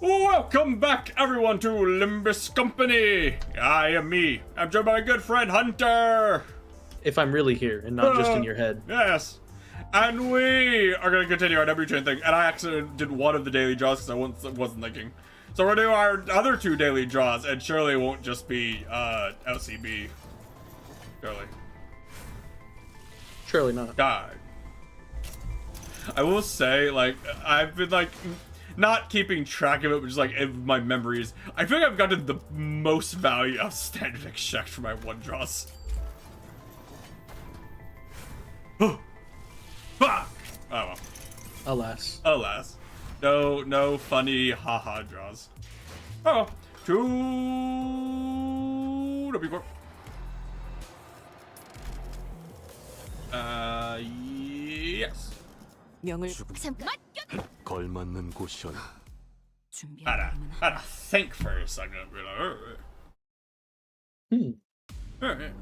Welcome back, everyone, to Limbus Company. I am me. I'm joined by my good friend Hunter. If I'm really here and not just in your head. Yes. And we are going to continue our W Chain thing. And I actually did one of the daily draws because I wasn't thinking. So we're going to do our other two daily draws, and surely it won't just be LCB. Surely. Surely not. God. I will say, like, I've been, like, not keeping track of it, but just, like, in my memories, I feel like I've gotten the most value of standard extract for my one draws. Fuck! Oh well. Alas. Alas. No funny haha draws. Oh, two W4. Yes. 명을 잠깐 걸맞는 곳이었나. I'd think first. I'm gonna be like, alright.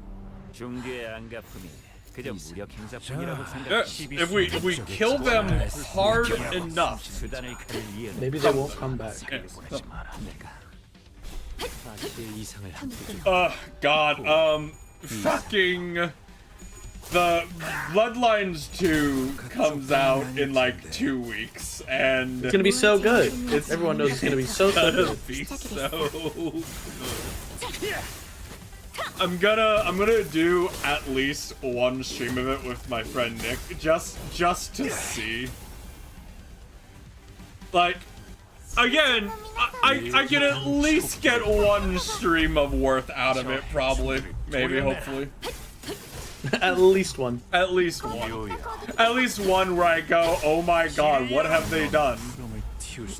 중개의 안가품이 그저 무력 행사뿐이라고 If we kill them hard enough, 수단을 가릴 이유는 Maybe they won't come back. God, fucking the Bloodlines 2 comes out in like 2 weeks, and It's gonna be so good. Everyone knows it's gonna be so gonna good. be so good. I'm gonna do at least one stream of it with my friend Nick, just to see. Like, again, I can at least get one stream of worth out of it, probably, maybe, hopefully. At least one. At least one. At least one where I go, oh my god, what have they done?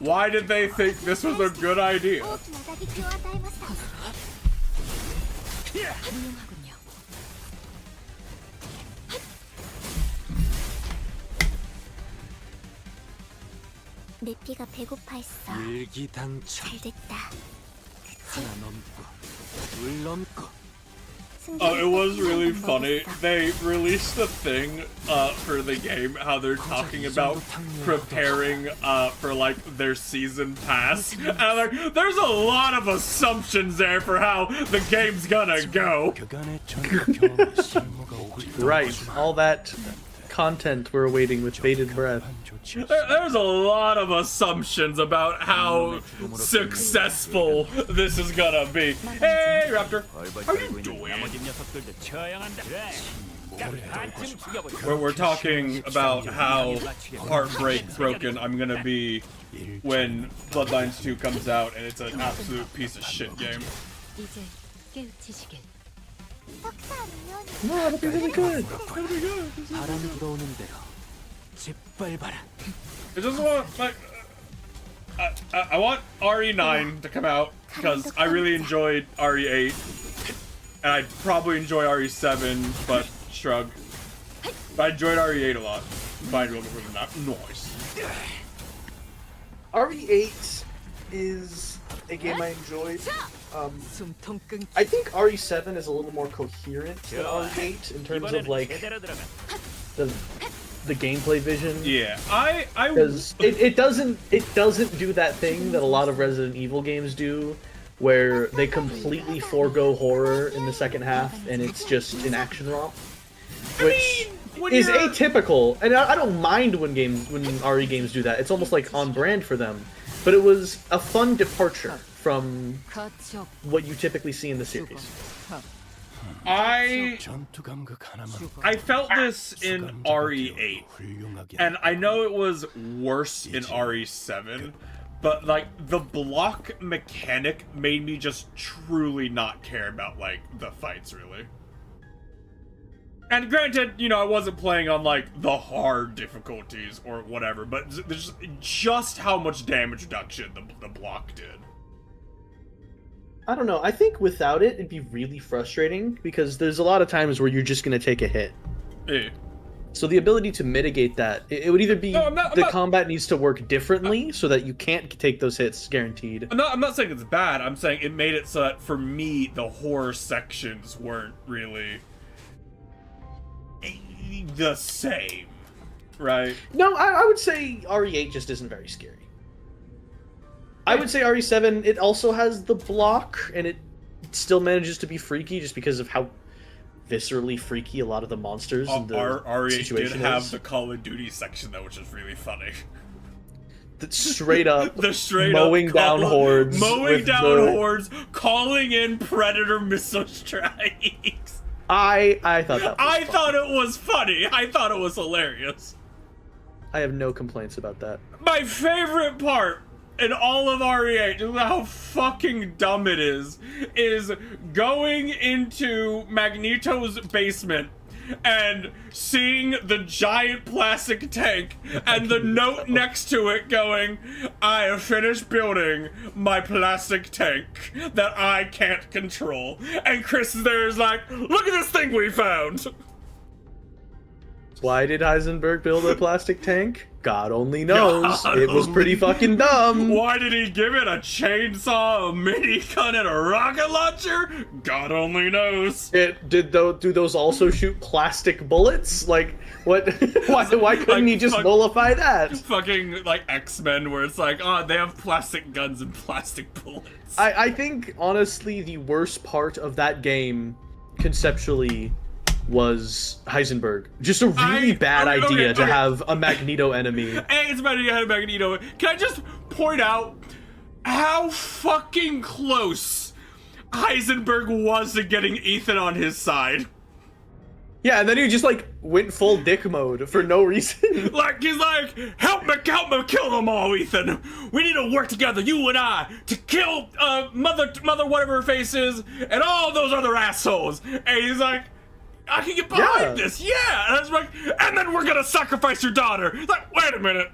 Why did they think this was a good idea? 훌륭하군요. 내 피가 배고파했어. 일기당천 잘됐다. 하나 넘고 둘 넘고. Oh, it was really funny. They released the thing for the game, how they're talking about preparing for like their season pass. And like, there's a lot of assumptions there for how the game's gonna go. Right. All that content we're awaiting with bated breath. There's a lot of assumptions about how successful this is gonna be. Hey, Raptor, how you doing? We're talking about how broken I'm gonna be when Bloodlines 2 comes out, and it's an absolute piece of shit game. 이제 깨우치시길. No, that'll be really good. 바람이 불어오는 대로 짓밟아라. I just want like I want RE9 to come out because I really enjoyed RE8, and I'd probably enjoy RE7, but shrug. But I enjoyed RE8 a lot. Find a little bit of that noise. RE8 is a game I enjoyed. I think RE7 is a little more coherent than RE8 in terms of like the gameplay vision. Yeah, Because it doesn't do that thing that a lot of Resident Evil games do, where they completely forego horror in the second half and it's just an action romp, which is atypical. And I don't mind when RE games do that. It's almost like on brand for them. But it was a fun departure from what you typically see in the series. I felt this in RE8, and I know it was worse in RE7, but like the block mechanic made me just truly not care about like the fights really. And granted, you know, I wasn't playing on like the hard difficulties or whatever, but there's just how much damage reduction the block did. I don't know. I think without it, it'd be really frustrating because there's a lot of times where you're just going to take a hit. Yeah. So the ability to mitigate that, it would either be the combat needs to work differently so that you can't take those hits guaranteed. I'm not saying it's bad. I'm saying it made it so that for me, the horror sections weren't really the same, right? No, I would say RE8 just isn't very scary. I would say RE7, it also has the block, and it still manages to be freaky just because of how viscerally freaky a lot of the monsters and the RE8 did situation have is. the Call of Duty section though, which is really funny. Straight up, The straight mowing up down hordes, mowing down hordes, calling in Predator missile strikes. I thought that. I thought it was funny. I thought it was hilarious. I have no complaints about that. My favorite part in all of RE8, just how fucking dumb it is going into Magneto's basement and seeing the giant plastic tank and the note next to it going, I have finished building my plastic tank that I can't control. And Chris is there is like, look at this thing we found. Why did Heisenberg build a plastic tank? God only knows. God It was pretty fucking dumb. Why did he give it a chainsaw, a minigun, and a rocket launcher? God only knows. Do those also shoot plastic bullets? Like, what? why couldn't he just nullify that? Fucking like X-Men, where it's like, oh, they have plastic guns and plastic bullets. I think, honestly, the worst part of that game, conceptually, was Heisenberg. Just a really bad idea to have a Magneto enemy. Hey, it's about to have Magneto. Can I just point out how fucking close Heisenberg was to getting Ethan on his side? Yeah, and then he just like went full dick mode for no reason. Like, he's like, help me kill them all, Ethan. We need to work together, you and I, to kill mother whatever her face is, and all those other assholes. And he's like, I can get behind this, yeah. And I was like, and then we're gonna sacrifice your daughter. Like, wait a minute.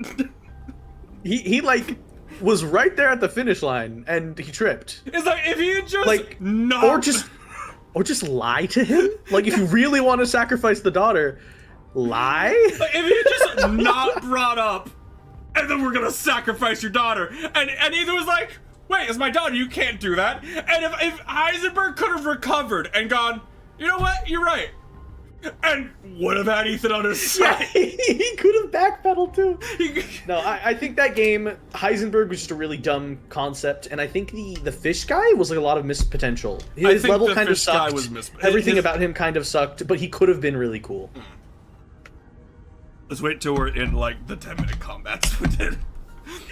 He like was right there at the finish line, and he tripped. It's like, if he had just like not, or just lie to him. Like, if you really want to sacrifice the daughter, lie. Like, if he had just not brought up, and then we're gonna sacrifice your daughter, and Ethan was like, wait, it's my daughter. You can't do that. And if Heisenberg could have recovered and gone, you know what? You're right. And would have had Ethan on his side. Yeah, he could have backpedaled too. No, I think that game, Heisenberg was just a really dumb concept, and I think the fish guy was like a lot of missed potential. His level kind of sucked. Everything about him kind of sucked, but he could have been really cool. Let's wait till we're in like the 10-minute combats with it.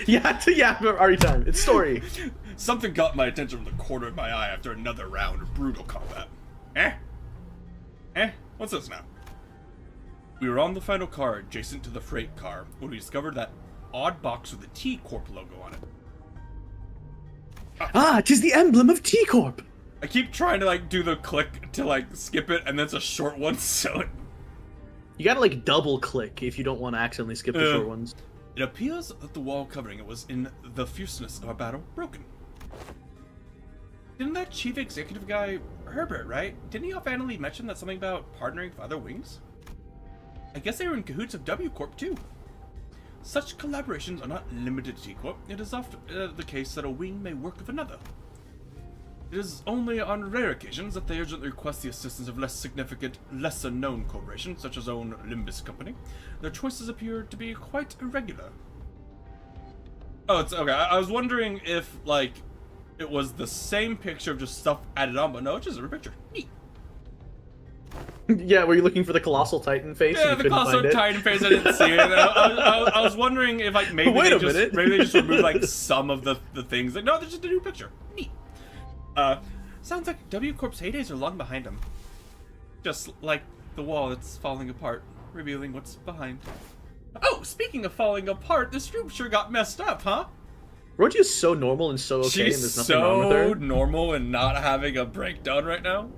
Yeah, already time. It's story. Something got my attention from the corner of my eye after another round of brutal combat. What's this now? We were on the final car adjacent to the freight car when we discovered that odd box with the T-Corp logo on it. 'Tis the emblem of T-Corp. I keep trying to like do the click to like skip it, and then it's a short one, so You gotta like double click if you don't want to accidentally skip the short ones. It appears that the wall covering it was in the fierceness of our battle broken. Didn't that chief executive guy, Herbert, right? Didn't he offhandedly mention that something about partnering with other wings? I guess they were in cahoots of W Corp too. Such collaborations are not limited to T Corp. It is often the case that a wing may work with another. It is only on rare occasions that they urgently request the assistance of less significant, lesser-known corporations, such as own Limbus Company. Their choices appear to be quite irregular. Oh, it's okay. I was wondering if, like, it was the same picture of just stuff added on, but no, it's just a picture. Neat. Yeah, were you looking for the Colossal Titan face? Yeah, the Colossal Titan face, I didn't see it. I was wondering if, like, maybe they just removed, like, some of the things. Like, no, there's just a new picture. Neat. Sounds like W Corp's heydays are long behind them. Just like the wall that's falling apart, revealing what's behind. Oh, speaking of falling apart, this room sure got messed up, huh? Roji is so normal and so okay, and there's nothing wrong with her. She's so normal and not having a breakdown right now.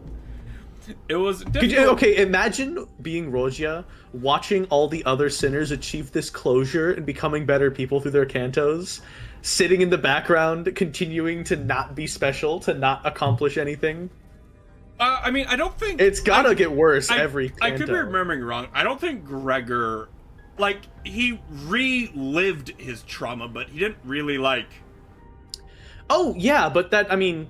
It was difficult. Okay, imagine being Rogia, watching all the other sinners achieve this closure and becoming better people through their cantos, sitting in the background, continuing to not be special, to not accomplish anything. I mean, I don't think... It's gotta get worse every canto. I could be remembering wrong. I don't think Gregor... Like, he relived his trauma, but he didn't really, like... Oh, yeah, but that, I mean...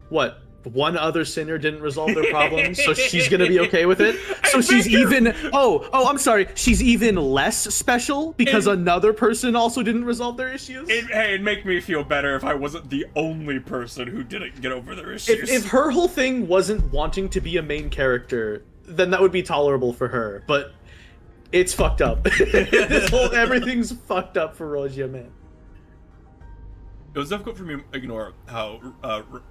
What? one other sinner didn't resolve their problems, so she's gonna be okay with it. So she's even I'm sorry, she's even less special because another person also didn't resolve their issues. It'd make me feel better if I wasn't the only person who didn't get over their issues. If her whole thing wasn't wanting to be a main character, then that would be tolerable for her. But it's fucked up. Everything's fucked up for Rogia, man. It was difficult for me to ignore how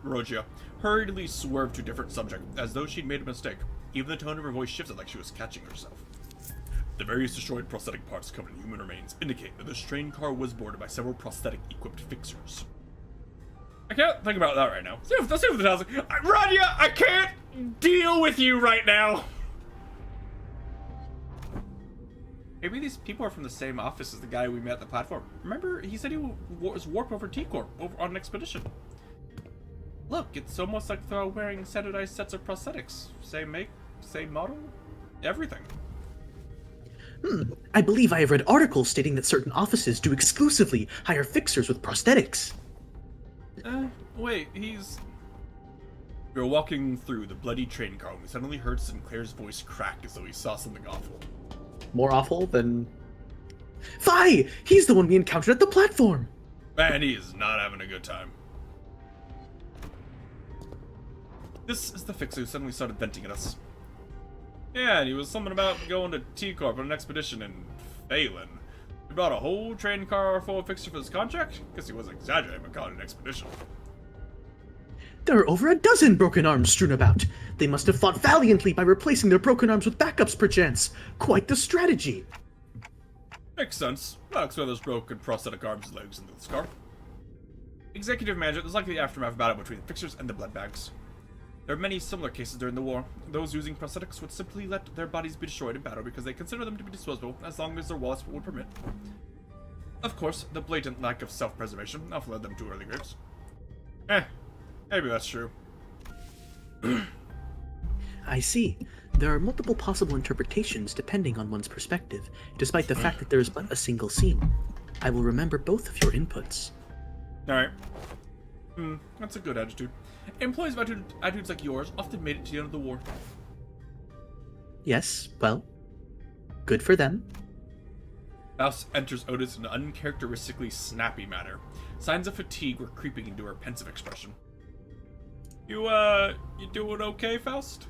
Rogia hurriedly swerved to a different subject, as though she'd made a mistake. Even the tone of her voice shifted like she was catching herself. The various destroyed prosthetic parts covered in human remains indicate that this train car was boarded by several prosthetic-equipped fixers. I can't think about that right now. Let's see what the hell's... Rogia, I can't deal with you right now! Maybe these people are from the same office as the guy we met at the platform. Remember, he said he was warped over T-Corp over on an expedition. Look, it's almost like they're all wearing standardized sets of prosthetics. Same make, same model, everything. I believe I have read articles stating that certain offices do exclusively hire fixers with prosthetics. Wait, he's... We were walking through the bloody train car when we suddenly heard Sinclair's voice crack as though he saw something awful. More awful than... Fi! He's the one we encountered at the platform! Man, he is not having a good time. This is the fixer who suddenly started venting at us. Yeah, and he was something about going to T-Corp on an expedition and failing. We brought a whole train car full of fixers for this contract? Guess he wasn't exaggerating when calling it an expedition. There are over a dozen broken arms strewn about. They must have fought valiantly by replacing their broken arms with backups, perchance. Quite the strategy. Makes sense. That's why there's broken prosthetic arms and legs in this car. Executive manager, there's likely the aftermath battle between the fixers and the blood bags. There are many similar cases during the war. Those using prosthetics would simply let their bodies be destroyed in battle because they consider them to be disposable as long as their wallets would permit. Of course, the blatant lack of self-preservation often led them to early graves. Maybe that's true. I see. There are multiple possible interpretations depending on one's perspective, despite the fact that there is but a single scene. I will remember both of your inputs. Alright. That's a good attitude. Employees with attitudes like yours often made it to the end of the war. Yes, well, good for them. Faust enters Otis in an uncharacteristically snappy manner. Signs of fatigue were creeping into her pensive expression. You doing okay, Faust?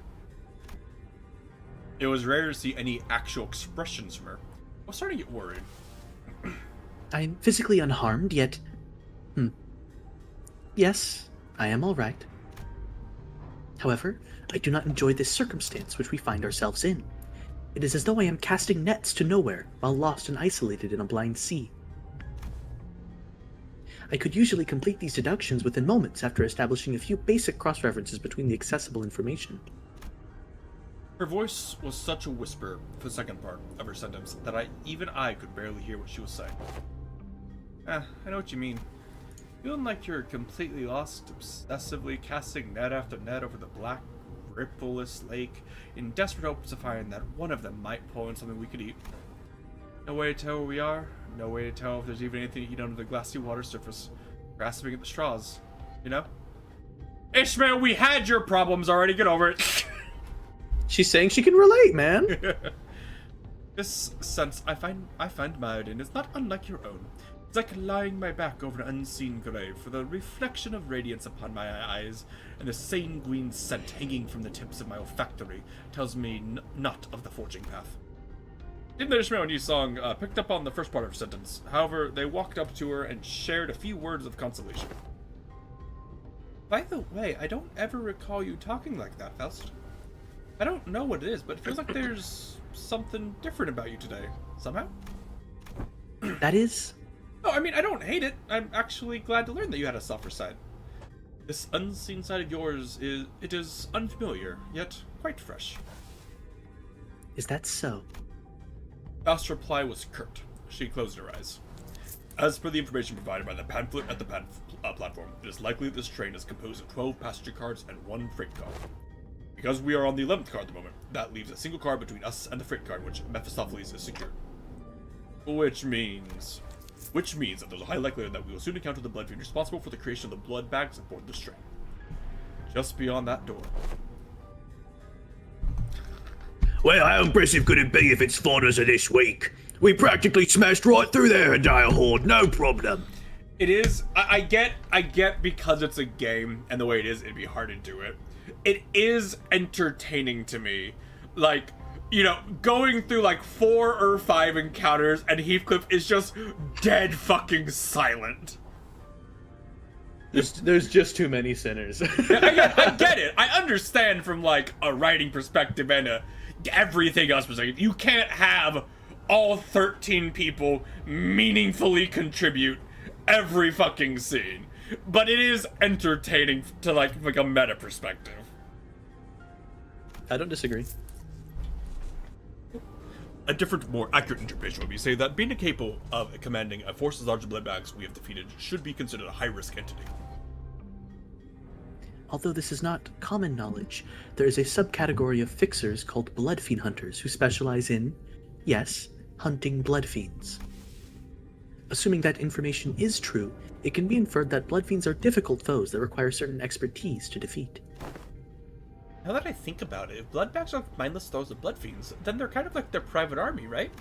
It was rare to see any actual expressions from her. I was starting to get worried. I'm physically unharmed, yet... Yes, I am all right. However, I do not enjoy this circumstance which we find ourselves in. It is as though I am casting nets to nowhere while lost and isolated in a blind sea. I could usually complete these deductions within moments after establishing a few basic cross-references between the accessible information. Her voice was such a whisper for the second part of her sentence that even I could barely hear what she was saying. I know what you mean. Feeling like you're completely lost, obsessively casting net after net over the black, rippleless lake, in desperate hopes to find that one of them might pull in something we could eat. No way to tell where we are, no way to tell if there's even anything to eat under the glassy water surface, grasping at the straws, you know? Ishmael, we had your problems already, get over it! She's saying she can relate, man! This sense I find mired in is not unlike your own. It's like lying my back over an unseen grave, for the reflection of radiance upon my eyes, and the sanguine scent hanging from the tips of my olfactory tells me not of the forging path. Didn't Ishmael, a new song, picked up on the first part of her sentence. However, they walked up to her and shared a few words of consolation. By the way, I don't ever recall you talking like that, Faust. I don't know what it is, but it feels like there's something different about you today, somehow. That is... No, I mean, I don't hate it. I'm actually glad to learn that you had a softer side. This unseen side of yours is unfamiliar, yet quite fresh. Is that so? Faust's reply was curt. She closed her eyes. As per the information provided by the pamphlet at the platform, it is likely that this train is composed of 12 passenger cars and 1 freight car. Because we are on the 11th car at the moment, that leaves a single car between us and the freight car in which Mephistopheles is secured. Which means that there's a high likelihood that we will soon encounter the blood fiend responsible for the creation of the blood bags aboard this train. Just beyond that door. Well, how impressive could it be if it's fought us this week? We practically smashed right through their entire horde, no problem. It is. I get because it's a game and the way it is, it'd be hard to do it. It is entertaining to me, like, you know, going through like 4 or 5 encounters and Heathcliff is just dead fucking silent. There's just too many sinners. I get it. I understand from like a writing perspective and everything else perspective. You can't have all 13 people meaningfully contribute every fucking scene, but it is entertaining to like a meta perspective. I don't disagree. A different, more accurate interpretation would be say that being capable of commanding a force as large as bloodbags we have defeated should be considered a high-risk entity. Although this is not common knowledge, there is a subcategory of fixers called blood fiend hunters who specialize in, yes, hunting blood fiends. Assuming that information is true, it can be inferred that blood fiends are difficult foes that require certain expertise to defeat. Now that I think about it, if bloodbags are mindless throws of blood fiends, then they're kind of like their private army, right?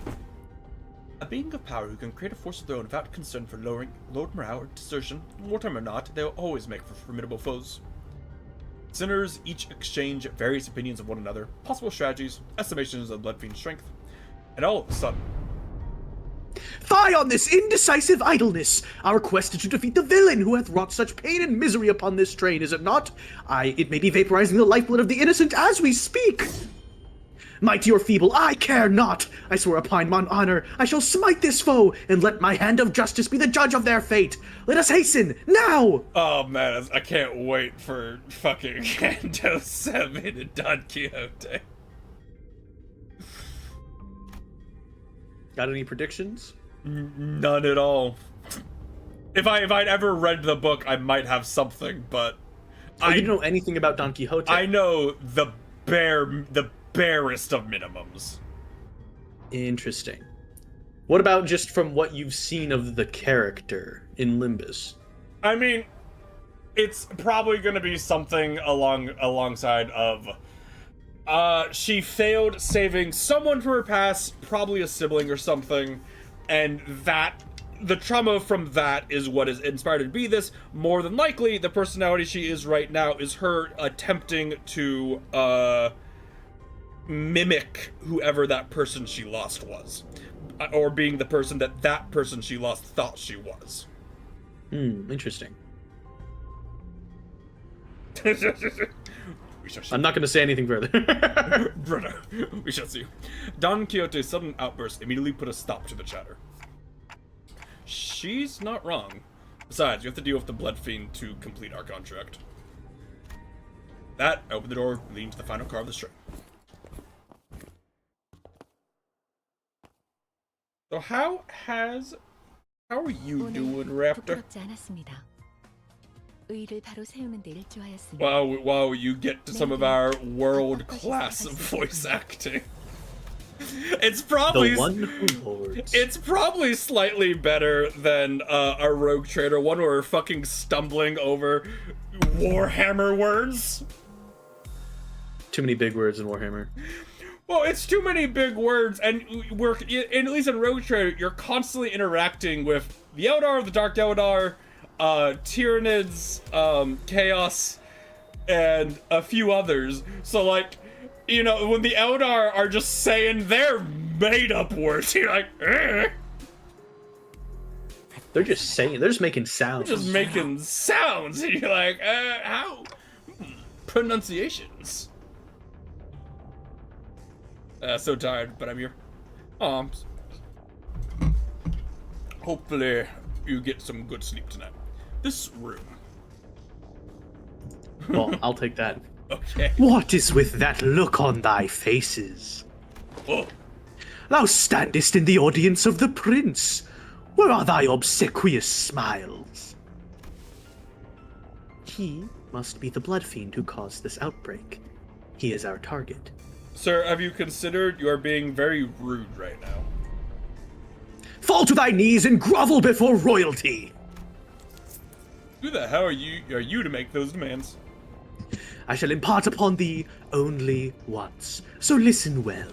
A being of power who can create a force of their own without concern for lowering load morale or desertion, wartime or not, they will always make for formidable foes. Sinners each exchange various opinions of one another, possible strategies, estimations of blood fiend's strength, and all of a sudden, Fie on this indecisive idleness! Our quest is to defeat the villain who hath wrought such pain and misery upon this train, is it not? Aye, it may be vaporizing the lifeblood of the innocent as we speak! Mighty or feeble, I care not! I swear upon mine honor, I shall smite this foe, and let my hand of justice be the judge of their fate! Let us hasten, now! oh man, I can't wait for fucking Canto 7 and Don Quixote. Got any predictions? None at all. If I'd ever read the book, I might have something, but You don't know anything about Don Quixote? I know the barest of minimums. Interesting. What about just from what you've seen of the character in Limbus? I mean, it's probably going to be something alongside of she failed saving someone from her past, probably a sibling or something, and that the trauma from that is what is inspired her to be this. More than likely, the personality she is right now is her attempting to mimic whoever that person she lost was, or being the person that person she lost thought she was. Interesting. We shall see. I'm not going to say anything further. Brother, we shall see. Don Quixote's sudden outburst immediately put a stop to the chatter. She's not wrong. Besides, you have to deal with the Blood Fiend to complete our contract. That opened the door leading to the final car of the train. So how are you doing, Raptor? 부끄럽지 않았습니다. 의를 바로 세우는 데 일조하였으니. While you get to some of our world-class voice acting. It's probably The one who lords. It's probably slightly better than our Rogue Trader one where we're fucking stumbling over Warhammer words. Too many big words in Warhammer. Well, it's too many big words, and we're at least in Rogue Trader, you're constantly interacting with the Eldar, the Dark Eldar, Tyranids, Chaos, and a few others. So, like, you know, when the Eldar are just saying their made-up words, you're like, eh. They're just making sounds. Just making sounds, and you're like, how? Pronunciations. So tired, but I'm here. Hopefully you get some good sleep tonight. This room. Well, I'll take that. Okay. What is with that look on thy faces? Oh. Thou standest in the audience of the prince. Where are thy obsequious smiles? He must be the blood fiend who caused this outbreak. He is our target. Sir, have you considered you are being very rude right now? Fall to thy knees and grovel before royalty! Who the hell are you to make those demands? I shall impart upon thee only once. So listen well.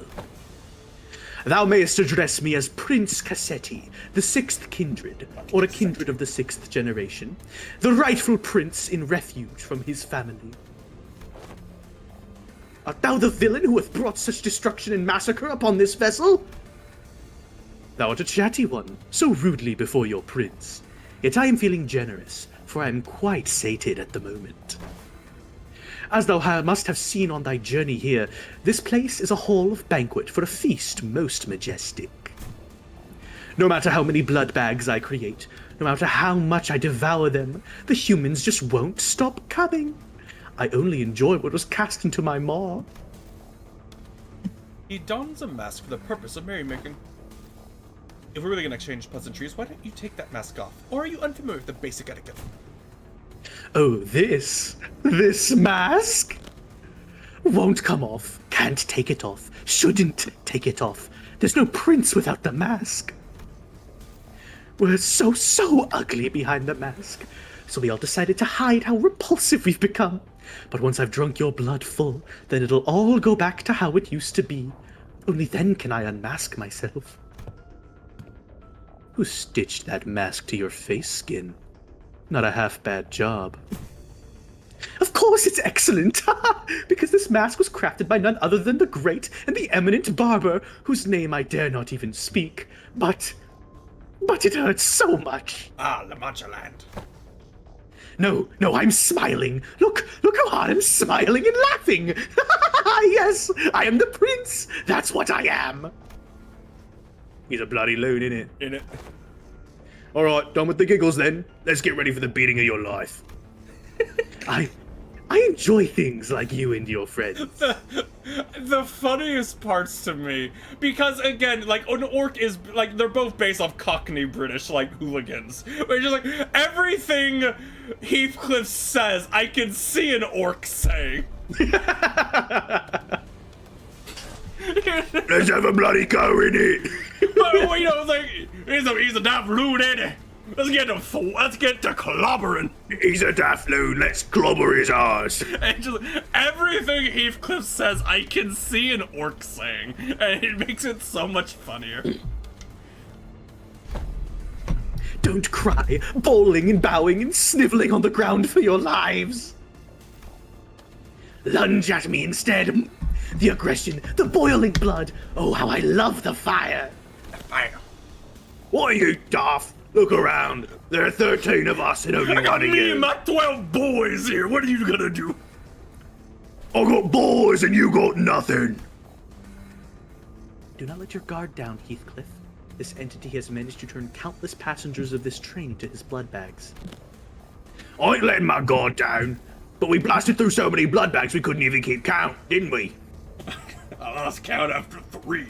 Thou mayest address me as Prince Cassetti, the 6th kindred, or a kindred of the 6th generation, the rightful prince in refuge from his family. Art thou the villain who hath brought such destruction and massacre upon this vessel? Thou art a chatty one, so rudely before your prince. Yet I am feeling generous, for I am quite sated at the moment. As thou must have seen on thy journey here, this place is a hall of banquet for a feast most majestic. No matter how many blood bags I create, no matter how much I devour them, the humans just won't stop coming. I only enjoy what was cast into my maw. He dons a mask for the purpose of merrymaking. If we're really gonna exchange pleasantries, why don't you take that mask off? Or are you unfamiliar with the basic etiquette? Oh, this mask? Won't come off, can't take it off, shouldn't take it off. There's no prince without the mask. We're so ugly behind the mask, so we all decided to hide how repulsive we've become. But once I've drunk your blood full, then it'll all go back to how it used to be. Only then can I unmask myself. Who stitched that mask to your face skin? Not a half-bad job. Of course it's excellent, because this mask was crafted by none other than the great and the eminent barber, whose name I dare not even speak. But it hurts so much. Ah, La Mancha Land. No, I'm smiling. Look how hard I'm smiling and laughing. Yes, I am the prince. That's what I am. He's a bloody loon, innit? Alright, done with the giggles then. Let's get ready for the beating of your life. I enjoy things like you and your friends. The funniest parts to me, because again, like an orc is like they're both based off Cockney British like hooligans. Where just like everything Heathcliff says, I can see an orc saying. Let's have a bloody go in it. But you know, it's like he's a daft loon, ain't he? Let's get to clobbering. He's a daft loon. Let's clobber his arse. And just everything Heathcliff says, I can see an orc saying, and it makes it so much funnier. Don't cry, bowling and bowing and sniveling on the ground for your lives. Lunge at me instead. The aggression, the boiling blood. Oh, how I love the fire. Fire. What are you, daft? Look around. There are 13 of us and only I got one of me you. and my 12 boys here. What are you gonna do? I got boys and you got nothing. Do not let your guard down, Heathcliff. This entity has managed to turn countless passengers of this train into his blood bags. I ain't letting my guard down. But we blasted through so many blood bags we couldn't even keep count, didn't we? I lost count after 3.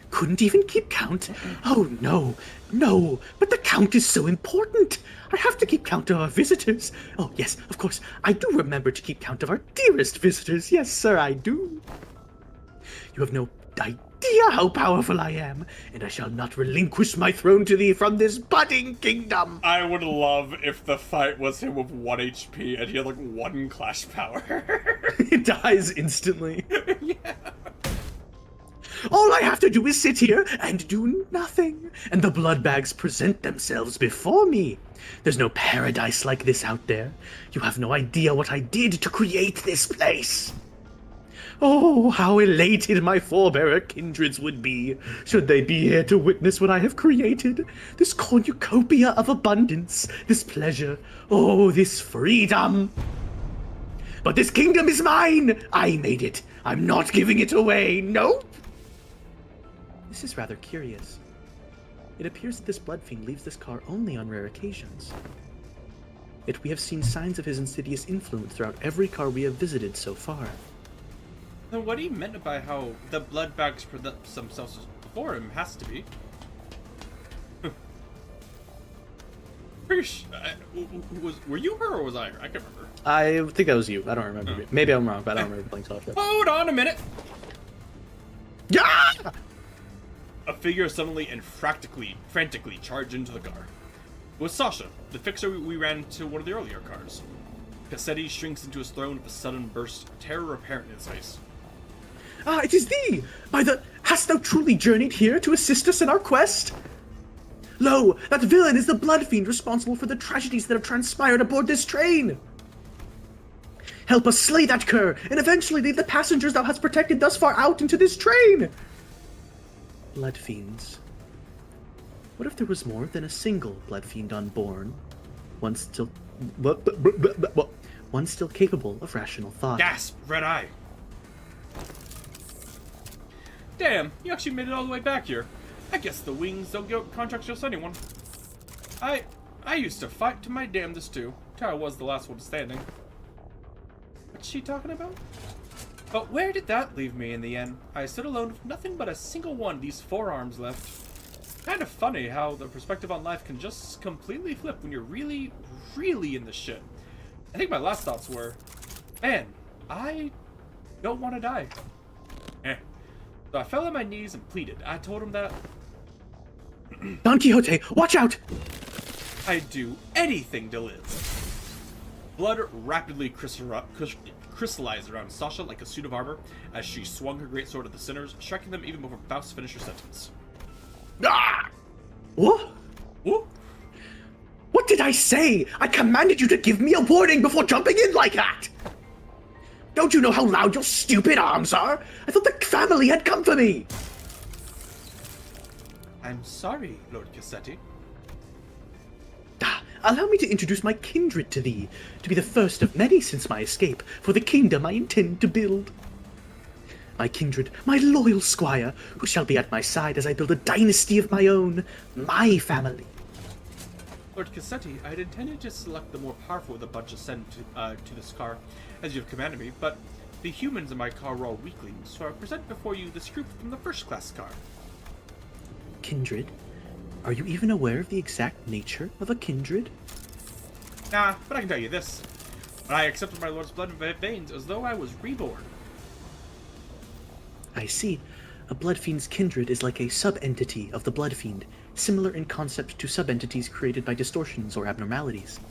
Couldn't even keep count? Oh, no, but the count is so important. I have to keep count of our visitors. Oh, yes, of course, I do remember to keep count of our dearest visitors. Yes, sir, I do. You have no idea how powerful I am, and I shall not relinquish my throne to thee from this budding kingdom. I would love if the fight was him with 1 HP and he had like 1 clash power. He dies instantly. Yeah. All I have to do is sit here and do nothing, and the blood bags present themselves before me. There's no paradise like this out there. You have no idea what I did to create this place. Oh, how elated my forebearer kindreds would be, should they be here to witness what I have created. This cornucopia of abundance, this pleasure, oh, this freedom. But this kingdom is mine! I made it. I'm not giving it away, nope. This is rather curious. It appears that this blood fiend leaves this car only on rare occasions. Yet we have seen signs of his insidious influence throughout every car we have visited so far. Then what he meant by how the blood bags present themselves before him has to be. Were you her or was I her? I can't remember. I think that was you. I don't remember. Maybe I'm wrong, but I don't remember playing Star Trek. Hold on a minute. Yeah! A figure suddenly and frantically charged into the car. It was Sasha, the fixer we ran to one of the earlier cars. Cassetti shrinks into his throne with a sudden burst of terror apparent in his face. Ah, it is thee! By the... Hast thou truly journeyed here to assist us in our quest? Lo, that villain is the blood fiend responsible for the tragedies that have transpired aboard this train! Help us slay that cur, and eventually lead the passengers thou hast protected thus far out into this train! Blood fiends. What if there was more than a single blood fiend unborn? One still... One still capable of rational thought. Gasp! Red Eye! Damn, you actually made it all the way back here. I guess the wings don't give up contracts just anyone. I used to fight to my damnedest too, till I was the last one standing. What's she talking about? But where did that leave me in the end? I stood alone with nothing but a single one of these forearms left. Kind of funny how the perspective on life can just completely flip when you're really, really in the shit. I think my last thoughts were, man, I don't want to die. So I fell on my knees and pleaded. I told him that Don Quixote, watch out! I'd do anything to live. Blood rapidly crystallized around Sasha like a suit of armor as she swung her greatsword at the sinners, striking them even before Faust finished her sentence. Ah! What? Whoop! What did I say? I commanded you to give me a warning before jumping in like that! Don't you know how loud your stupid arms are? I thought the family had come for me! I'm sorry, Lord Cassetti. Allow me to introduce my kindred to thee, to be the first of many since my escape, for the kingdom I intend to build. My kindred, my loyal squire, who shall be at my side as I build a dynasty of my own, my family. Lord Cassetti, I had intended to select the more powerful of the bunch to send to this car, as you have commanded me, but the humans in my car were all weaklings, so I present before you this group from the first-class car. Kindred? Are you even aware of the exact nature of a kindred? Nah, but I can tell you this. When I accepted my lord's blood in veins as though I was reborn. I see. A blood fiend's kindred is like a sub-entity of the blood fiend, similar in concept to sub-entities created by distortions or abnormalities.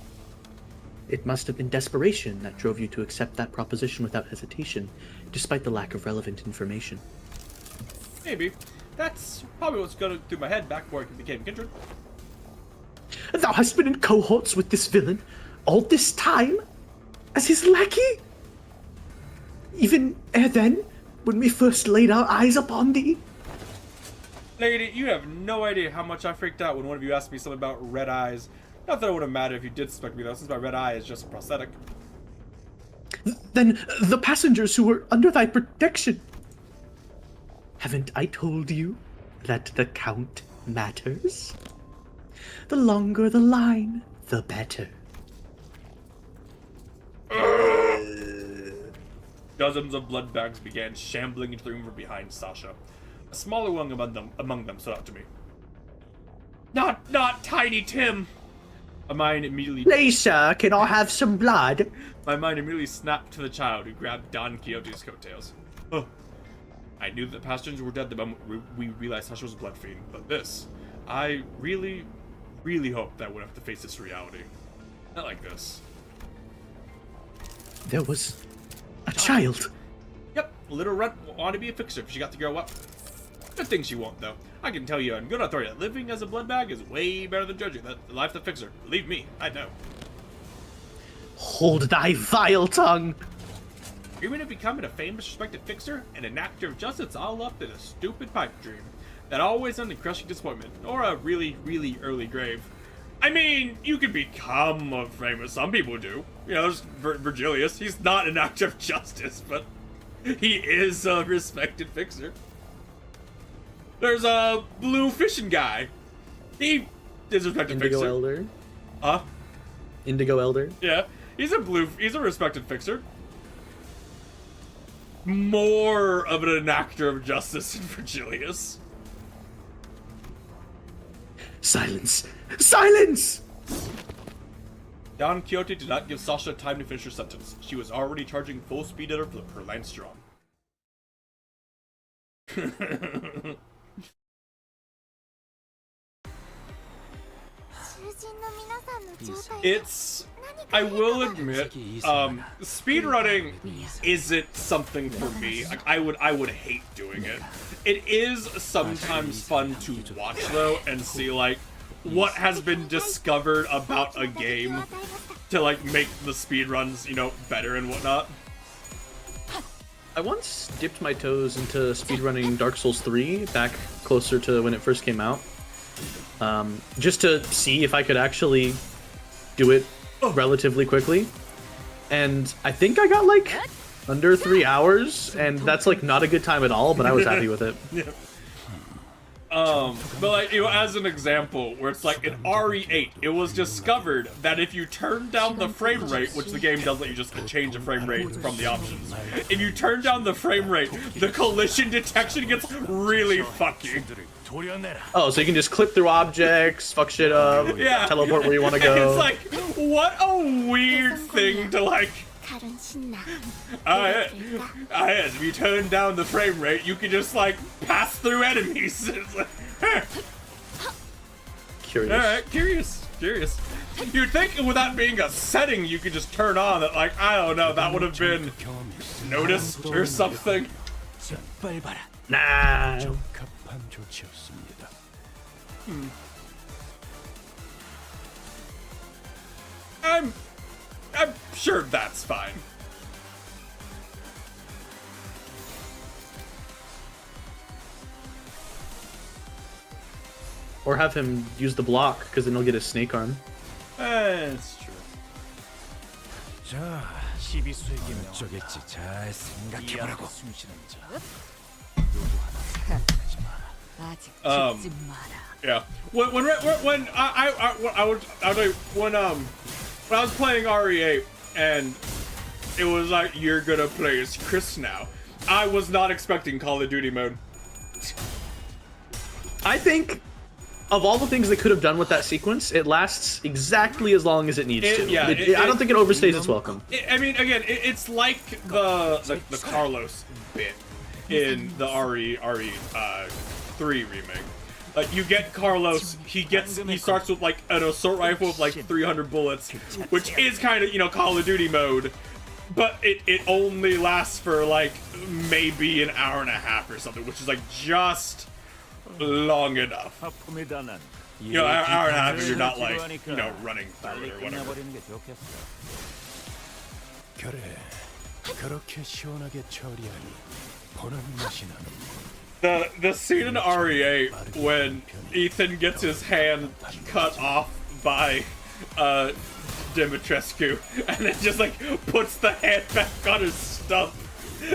It must have been desperation that drove you to accept that proposition without hesitation, despite the lack of relevant information. Maybe. That's probably what's going through my head back before I became kindred. Thou hast been in cohorts with this villain all this time? As his lackey? Even ere then, when we first laid our eyes upon thee? Lady, you have no idea how much I freaked out when one of you asked me something about red eyes. Not that it would have mattered if you did suspect me though, since my red eye is just a prosthetic. Then the passengers who were under thy protection. Haven't I told you that the count matters? The longer the line, the better. Dozens of blood bags began shambling into the room from behind Sasha. A smaller one among them stood out to me. Not Tiny Tim! My mind immediately... Please, sir, can I have some blood? My mind immediately snapped to the child who grabbed Don Quixote's coattails. Oh. I knew that the passengers were dead the moment we realized Sasha was a blood fiend, but this... I really, really hoped that I wouldn't have to face this reality. Not like this. There was a child. Yep, little Red wanted to be a fixer if she got to grow up. Good thing she won't, though. I can tell you on good authority that living as a blood bag is way better than judging the life of the fixer. Believe me, I know. Hold thy vile tongue! Dreaming of becoming a famous, respected fixer and an actor of justice, it's all up in a stupid pipe dream that always ends in crushing disappointment or a really, really early grave. I mean, you can become a famous. Some people do. You know, there's Virgilius. He's not an actor of justice, but he is a respected fixer. There's a blue fishing guy. He is a respected Indigo fixer. Elder. Huh? Indigo Elder. Yeah, he's a respected fixer. More of an actor of justice than Virgilius. Silence! Silence! Don Quixote did not give Sasha time to finish her sentence. She was already charging full speed at her flip, her line strong. It's I will admit, speedrunning isn't something for me. Like, I would hate doing it. It is sometimes fun to watch though and see like what has been discovered about a game to like make the speedruns, you know, better and whatnot. I once dipped my toes into speedrunning Dark Souls 3 back closer to when it first came out, just to see if I could actually do it relatively quickly. And I think I got like under 3 hours, and that's like not a good time at all, but I was happy with it. Yeah. But like, you know, as an example, where it's like in RE8, it was discovered that if you turn down the frame rate, which the game does let you just change the frame rate from the options, if you turn down the frame rate, the collision detection gets really fucky. Oh, so you can just clip through objects, fuck shit up, Yeah. teleport where you want to go. It's like, what a weird thing to like. Yes, if you turn down the frame rate, you can just like pass through enemies. It's like, Curious. alright, curious. You'd think with that being a setting you could just turn on that, like, I don't know, that would have been noticed or something. 짓밟아라. Nah. 적합한 조치였습니다. I'm sure that's fine. Or have him use the block, because then he'll get his snake arm. It's true. 자, 시비수에게 어쩌겠지. 잘 생각해보라고. 아직 Um, 죽지 마라. Yeah. When I was playing RE8 and it was like, you're gonna play as Chris now, I was not expecting Call of Duty mode. I think of all the things they could have done with that sequence, it lasts exactly as long as it needs to. Yeah, I don't think it overstays its welcome. I mean, again, it's like the Carlos bit in the RE3 remake. Like, you get Carlos, he starts with like an assault rifle with like 300 bullets, which is kind of, you know, Call of Duty mode, but it only lasts for like maybe an hour and a half or something, which is like just long enough. 아픔이다 난. You know, an hour and a half if you're not like, you know, running through it or whatever. 끝내버리는 게 좋겠어. 그래, 그렇게 시원하게 처리하니 보는 맛이 나는. The scene in RE8 when Ethan gets his hand cut off by Dimitrescu and then just like puts the hand back on his stump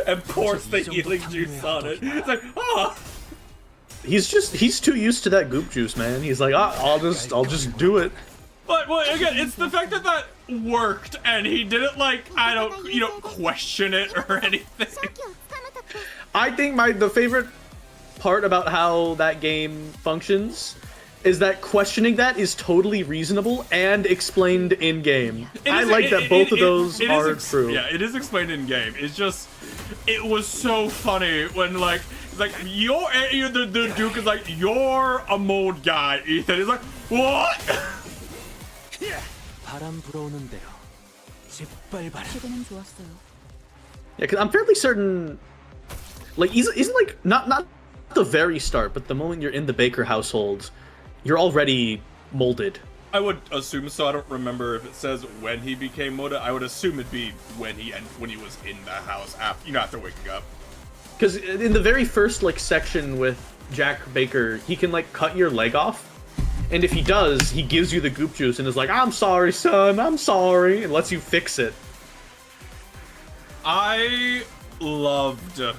and pours the healing juice on it. It's like, oh. He's too used to that goop juice, man. He's like, I'll just do it. But well, again, it's the fact that that worked and he didn't like, I don't, you know, question it or anything. I think the favorite part about how that game functions is that questioning that is totally reasonable and explained in game. I like that both of those are true. Yeah, it is explained in game. It's just, it was so funny when like, it's like the Duke is like, you're a mold guy, Ethan. He's like, what? 바람 불어오는 대로 짓밟아라. 최근엔 좋았어요. Yeah, because I'm fairly certain, like, isn't like not the very start, but the moment you're in the Baker household, you're already molded. I would assume so. I don't remember if it says when he became molded. I would assume it'd be when he was in the house after waking up. Because in the very first like section with Jack Baker, he can like cut your leg off, and if he does, he gives you the goop juice and is like, "I'm sorry, son. I'm sorry," and lets you fix it. I loved the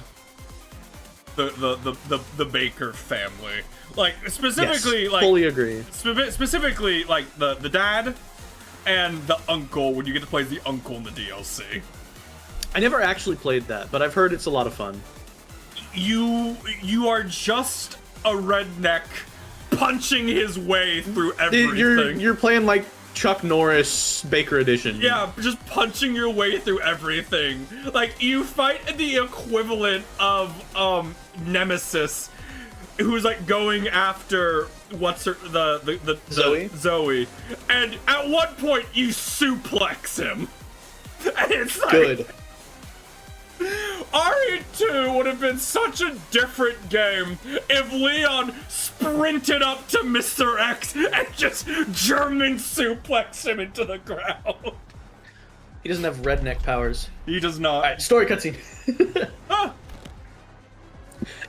Baker family, like specifically, yes, like fully agree. Specifically, like the dad and the uncle when you get to play the uncle in the DLC. I never actually played that, but I've heard it's a lot of fun. You are just a redneck punching his way through everything. You're playing like Chuck Norris Baker edition. Yeah, just punching your way through everything. Like, you fight the equivalent of Nemesis who's like going after what's her, the Zoe, and at one point you suplex him, and it's like Good. RE2 would have been such a different game if Leon sprinted up to Mr. X and just German suplexed him into the ground. He doesn't have redneck powers. He does not. Alright, story cutscene. Ah,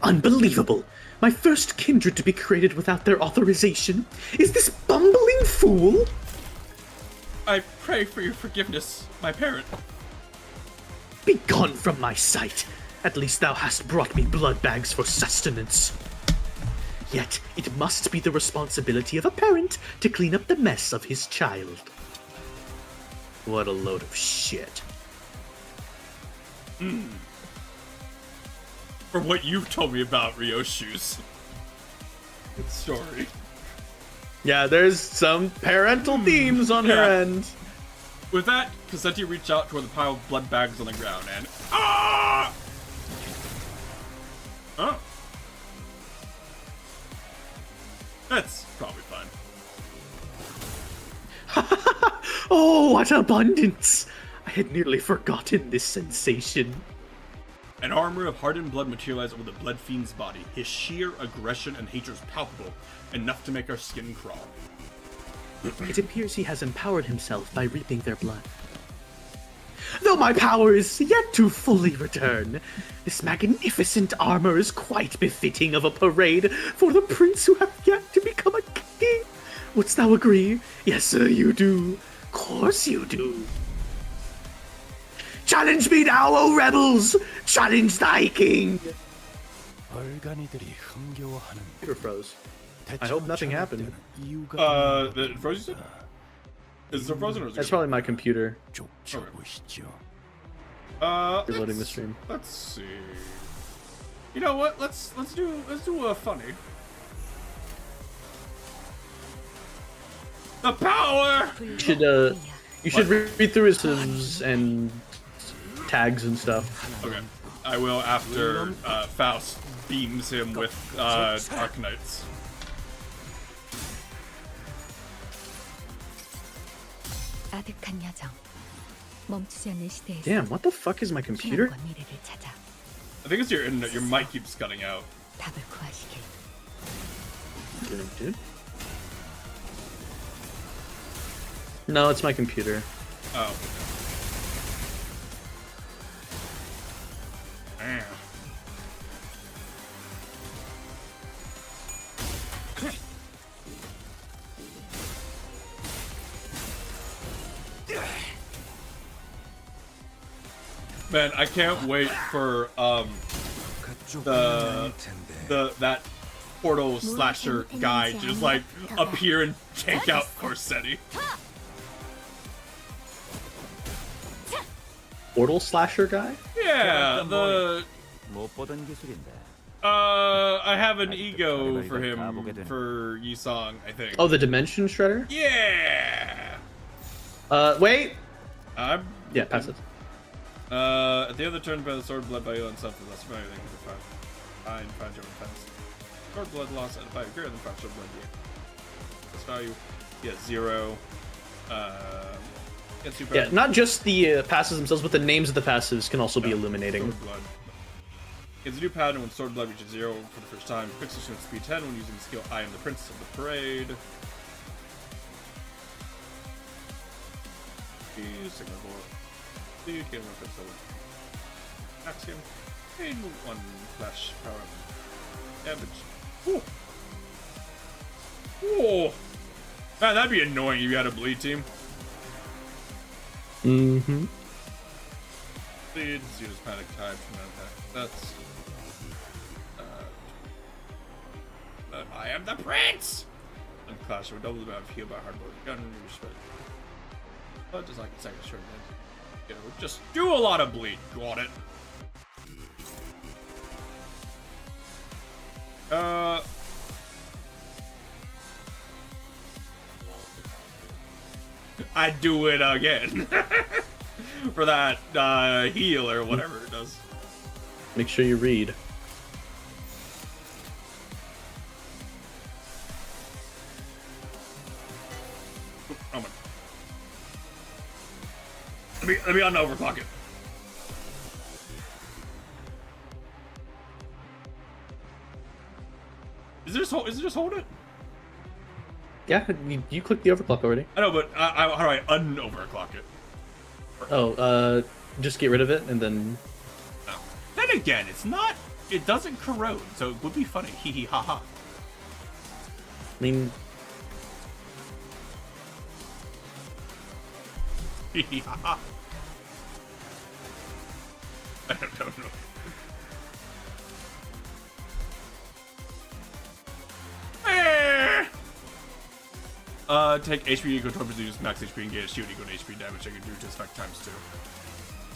Unbelievable. My first kindred to be created without their authorization. Is this bumbling fool? I pray for your forgiveness, my parent. Begone from my sight. At least thou hast brought me blood bags for sustenance. Yet it must be the responsibility of a parent to clean up the mess of his child. What a load of shit. For what you've told me about Ryoshu's story. Yeah, there's some parental themes on her Yeah. end. With that, Cassetti reached out toward the pile of blood bags on the ground and ah! Oh. That's probably fine. Oh, what abundance! I had nearly forgotten this sensation. An armor of hardened blood materialized over the blood fiend's body. His sheer aggression and hatred was palpable, enough to make our skin crawl. It appears he has empowered himself by reaping their blood. Though my power is yet to fully return, this magnificent armor is quite befitting of a parade for the prince who hath yet to become a king. Wouldst thou agree? Yes, sir, you do. Course you do. Challenge me now, O rebels! Challenge thy king! 얼간이들이 흥겨워하는 Computer froze. I hope nothing happened. 이유가 The frozen? Is it frozen or is it? That's probably my computer 쫓아보시죠. reloading the stream. Let's see. You know what? Let's do a funny. The power. You should read through his names and tags and stuff. Okay, I will after Faust beams him with Arkanites. 아득한 여정. 멈추지 않는 시대에서 Damn, what the fuck is my computer? 희망과 미래를 찾아 I think it's your internet. Your mic keeps cutting out. 답을 구하시길. Dude. No, it's my computer. Oh. Damn. Man, I can't wait for that portal slasher guy to just like appear and take out Corsetti. Portal slasher guy? Yeah, the 못 보던 기술인데. I have an ego for him for Yisong, I think. Oh, the Dimension Shredder? Yeah. Wait! I'm Yeah, pass it. at the end of the turn, by the sword blood by you and something less familiar than the five German defense. Sword blood loss at a 5 greater than 5 sword blood gain. This value, yeah, 0. Gets you Yeah, not just the passives themselves, but the names of the passives can also be illuminating. Sword blood. Gets a new pattern when sword blood reaches 0 for the first time. Quick switch at speed 10 when using the skill I am the princess of the parade. Signal board. You can reference the axiom. Gain 1 flash power damage. Ooh. Ooh. Man, that'd be annoying if you had a bleed team. Mm-hmm. Bleed, use panic type from that attack. That's I am the prince! And clash with double the amount of heal by hardboard gun respect. But just like a second short you know, just do a lot of bleed. Got it. I do it again. For that heal or whatever it does. Make sure you read. Oh my. Let me un-overclock it. Is it just hold it? Yeah, you clicked the overclock already. I know, but how do I un-overclock it? Oh, just get rid of it and then. Oh. Then again, it's not. It doesn't corrode, so it would be funny. Hee hee ha ha. I mean, Hee hee ha ha. I don't know. Take HP equal to use max HP and get a shield equal to HP damage I can do to effect times 2.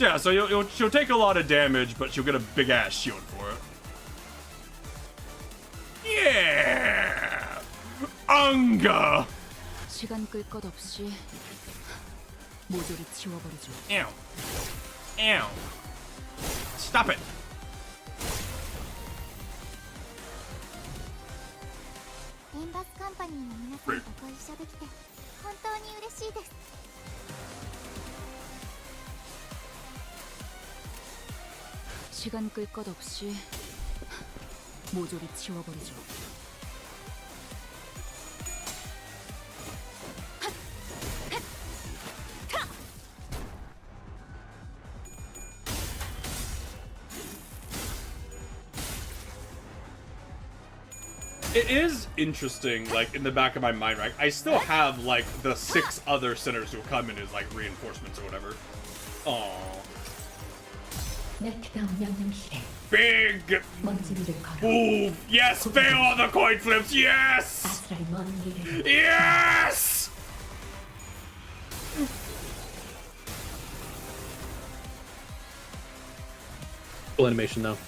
Yeah, so she'll take a lot of damage, but she'll get a big ass shield for it. Yeah! Unga! 시간 끌 것 없이 모조리 지워버리죠. Ow. Ow. Stop it. エンバスカンパニーの皆さんとご一緒できて本当に嬉しいです。시간 끌 것 없이 모조리 지워버리죠. It is interesting, like, in the back of my mind, right? I still have, like, the 6 other sinners who come in as, like, reinforcements or whatever. Aww. Big move! Yes! Fail on the coin flips! Yes! Yes! Cool animation though.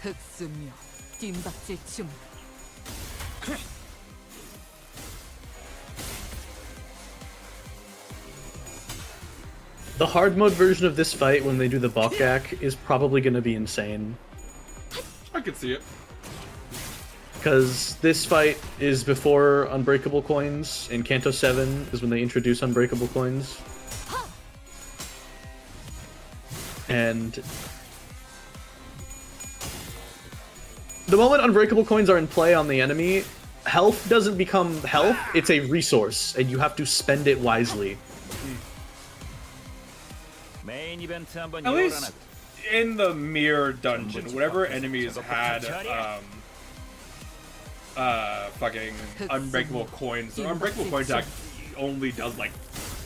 흑수며 뒷박질 춤. The hard mode version of this fight, when they do the Bokgak, is probably going to be insane. I could see it. Because this fight is before Unbreakable Coins, and Kanto 7 is when they introduce Unbreakable Coins. And the moment Unbreakable Coins are in play on the enemy, health doesn't become health, it's a resource, and you have to spend it wisely. 메인 이벤트 한번 At least 열어놔. in the mirror dungeon, whatever enemies had fucking unbreakable coins. The unbreakable coin attack only does like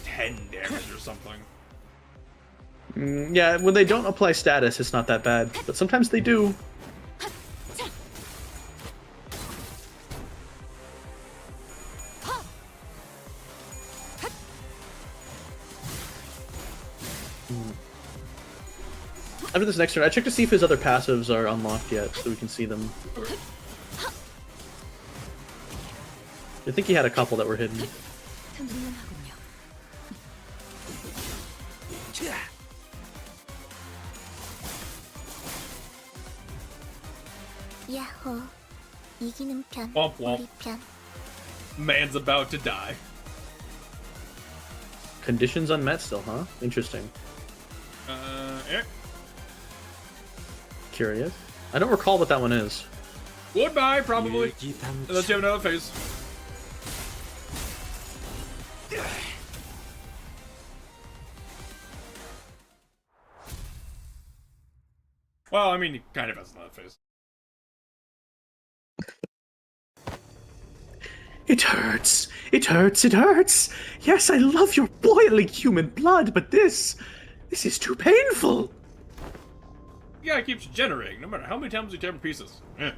10 damage or something. Yeah, when they don't apply status, it's not that bad, but sometimes they do. After this next turn, I checked to see if his other passives are unlocked yet, so we can see them. I think he had a couple that were hidden. 야호, 이기는 편, Womp womp. 우리 편. Man's about to die. Conditions unmet still, huh? Interesting. Yeah. Curious. I don't recall what that one is. Goodbye, probably. Unless you have another phase. Well, I mean, he kind of has another phase. It hurts. It hurts. It hurts. Yes, I love your boiling human blood, but this is too painful. Yeah, it keeps generating, no matter how many times we tear in pieces. Yeah.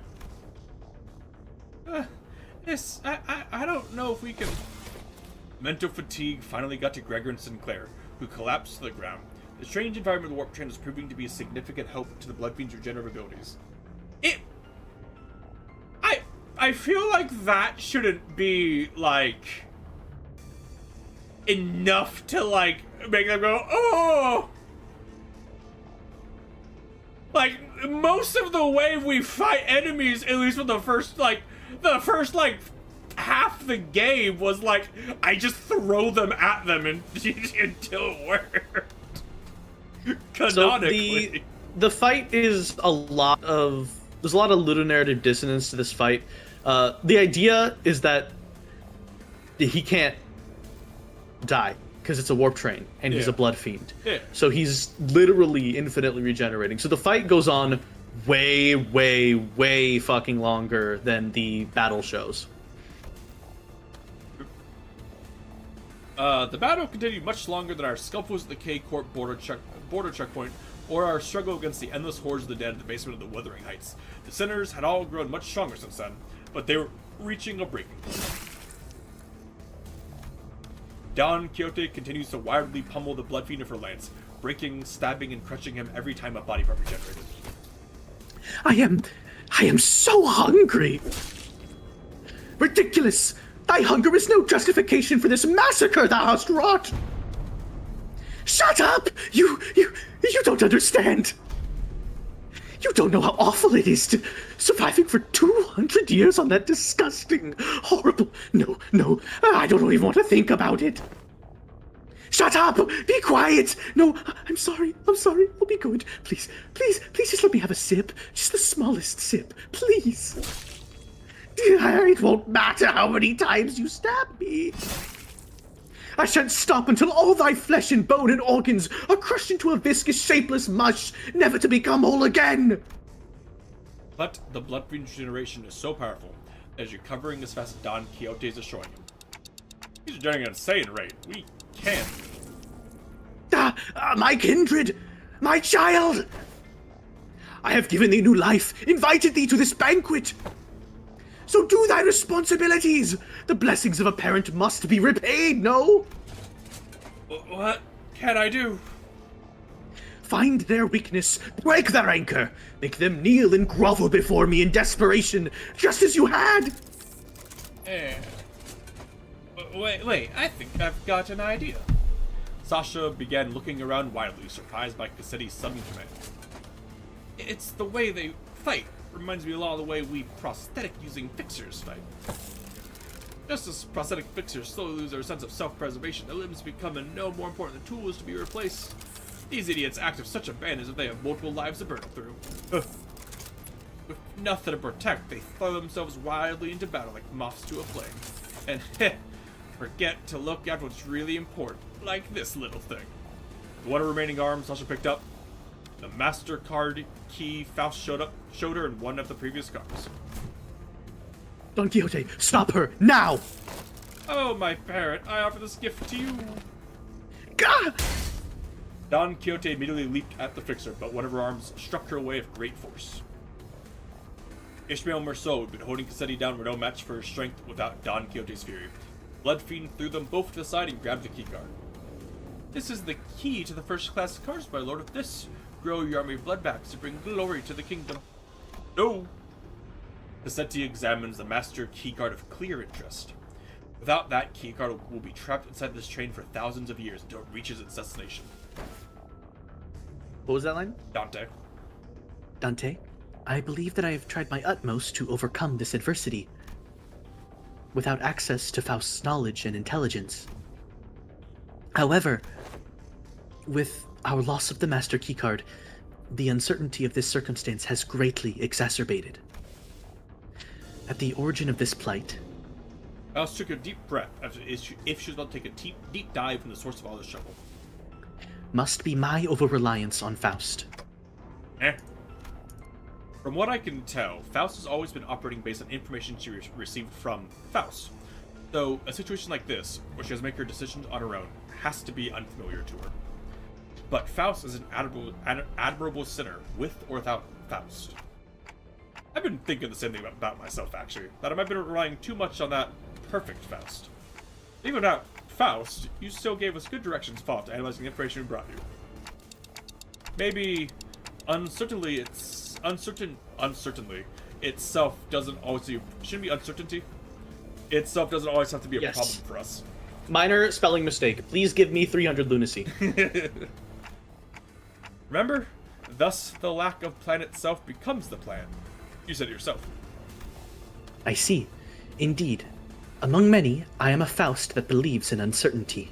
Yes, I don't know if we can... Mental fatigue finally got to Gregor and Sinclair, who collapsed to the ground. The strange environment of the warp train is proving to be a significant help to the Blood Fiend's regenerative abilities. I feel like that shouldn't be, like... enough to, like, make them go, oh! Like, most of the way we fight enemies, at least for the first, half the game was like, I just throw them at them and until it worked. Canonically. So the fight is there's a lot of ludonarrative dissonance to this fight. The idea is that he can't die because it's a warp train and he's a blood fiend. Yeah. So he's literally infinitely regenerating. So the fight goes on way, way, way fucking longer than the battle shows. The battle continued much longer than our scuffles at the K-Corp border checkpoint, or our struggle against the endless hordes of the dead at the basement of the Wuthering Heights. The sinners had all grown much stronger since then, but they were reaching a breaking point. Don Quixote continues to wildly pummel the blood fiend of her lance, breaking, stabbing, and crushing him every time a body part regenerated. I am so hungry. Ridiculous! Thy hunger is no justification for this massacre thou hast wrought. Shut up! You don't understand. You don't know how awful it is to surviving for 200 years on that disgusting, horrible... No, I don't even want to think about it. Shut up! Be quiet! No, I'm sorry, I'll be good. Please just let me have a sip. Just the smallest sip, please. It won't matter how many times you stab me. I shan't stop until all thy flesh and bone and organs are crushed into a viscous, shapeless mush, never to become whole again. But the blood fiend regeneration is so powerful, as you're covering as fast as Don Quixote's is showing him. He's regenerating at an insane rate. We can't. My kindred, my child. I have given thee new life, invited thee to this banquet. So do thy responsibilities! The blessings of a parent must be repaid, no? What can I do? Find their weakness, break their anchor, make them kneel and grovel before me in desperation, just as you had! Wait, I think I've got an idea. Sasha began looking around wildly, surprised by Cassetti's sudden command. It's the way they fight. Reminds me a lot of the way we prosthetic using fixers fight. Just as prosthetic fixers slowly lose their sense of self-preservation, their limbs become no more important than tools to be replaced. These idiots act with such abandon as if they have multiple lives to burn through. With nothing to protect, they throw themselves wildly into battle like moths to a flame. And forget to look at what's really important, like this little thing. The one remaining arm Sasha picked up, the MasterCard key Faust showed her in one of the previous cards. Don Quixote, stop her, now! Oh, my parent, I offer this gift to you. Gah! Don Quixote immediately leaped at the fixer, but one of her arms struck her away with great force. Ishmael Merceau had been holding Cassetti down were no match for her strength without Don Quixote's fury. Blood Fiend threw them both to the side and grabbed the key card. This is the key to the first class cards, my lord. With this, grow your army of bloodbacks to bring glory to the kingdom. No! Cassetti examines the master keycard of clear interest. Without that, keycard will be trapped inside this train for thousands of years until it reaches its destination. What was that line? Dante, I believe that I have tried my utmost to overcome this adversity. Without access to Faust's knowledge and intelligence. However, with our loss of the master keycard, the uncertainty of this circumstance has greatly exacerbated. At the origin of this plight... Faust took a deep breath if she was about to take a deep dive from the source of all this trouble. Must be my over-reliance on Faust. From what I can tell, Faust has always been operating based on information she received from Faust. So, a situation like this, where she has to make her decisions on her own, has to be unfamiliar to her. But Faust is an admirable sinner, with or without Faust. I've been thinking the same thing about myself, actually, that I might have been relying too much on that perfect Faust. Even without Faust, you still gave us good directions for to analyzing the information we brought you. Maybe, uncertainty itself doesn't always shouldn't be uncertainty. Itself doesn't always have to be a problem for us. Minor spelling mistake. Please give me 300 lunacy. Remember? Thus, the lack of plan itself becomes the plan. You said it yourself. I see. Indeed. Among many, I am a Faust that believes in uncertainty.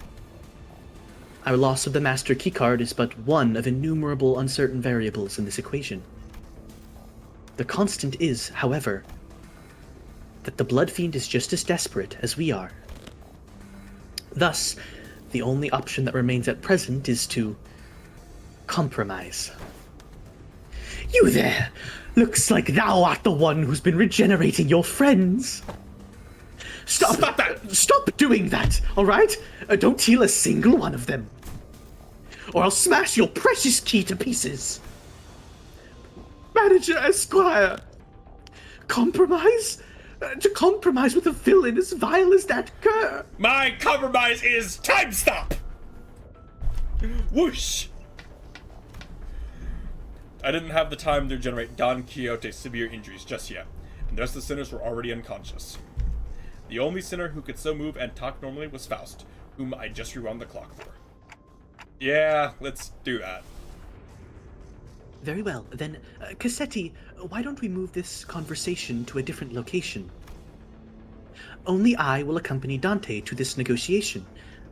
Our loss of the Master Keycard is but one of innumerable uncertain variables in this equation. The constant is, however, that the Blood Fiend is just as desperate as we are. Thus, the only option that remains at present is to compromise. You there! Looks like thou art the one who's been regenerating your friends. Stop that! Stop doing that, alright? Don't heal a single one of them. Or I'll smash your precious key to pieces. Manager Esquire! Compromise? To compromise with a villain as vile as that cur? My compromise is time stop! Whoosh! I didn't have the time to regenerate Don Quixote's severe injuries just yet, and the rest of the sinners were already unconscious. The only sinner who could still move and talk normally was Faust, whom I just rewound the clock for. Yeah, let's do that. Very well, then, Cassetti, why don't we move this conversation to a different location? Only I will accompany Dante to this negotiation.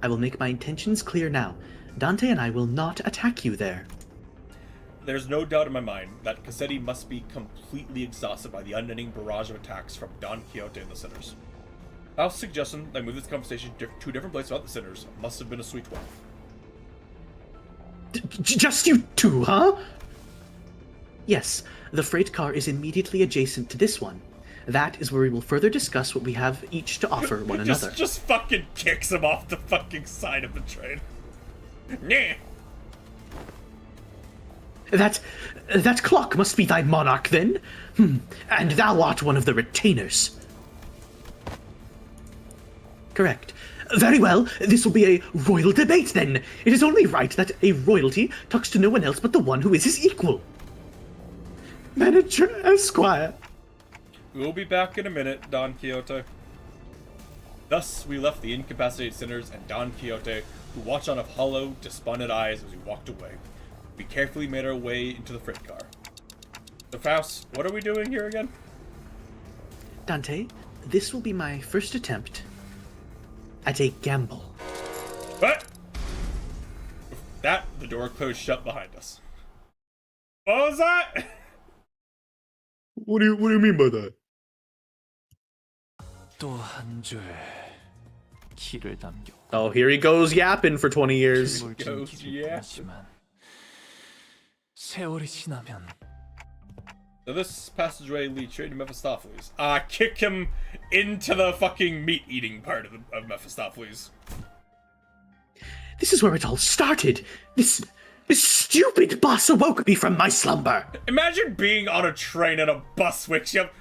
I will make my intentions clear now. Dante and I will not attack you there. There's no doubt in my mind that Cassetti must be completely exhausted by the unending barrage of attacks from Don Quixote and the sinners. Faust's suggestion that I move this conversation to a different place without the sinners must have been a sweet one. Just you two, huh? Yes, the freight car is immediately adjacent to this one. That is where we will further discuss what we have each to offer one another. Just fucking kicks him off the fucking side of the train. Nah. That clock must be thy monarch, then? And thou art one of the retainers. Correct. Very well, this will be a royal debate, then. It is only right that a royalty talks to no one else but the one who is his equal. Manager Esquire. We'll be back in a minute, Don Quixote. Thus, we left the incapacitated sinners and Don Quixote, who watched on with hollow, despondent eyes as we walked away. We carefully made our way into the freight car. So, Faust, what are we doing here again? Dante, this will be my first attempt at a gamble. What? With that, the door closed shut behind us. What was that? What do you mean by that? 또 한 줄 키를 남겨. Oh, here he goes yapping for 20 years. 물진 길이 보이지만 세월이 지나면 So this passageway leads straight to Mephistopheles. Kick him into the fucking meat-eating part of Mephistopheles. This is where it all started. This stupid bus awoke me from my slumber. Imagine being on a train and a bus wakes you up.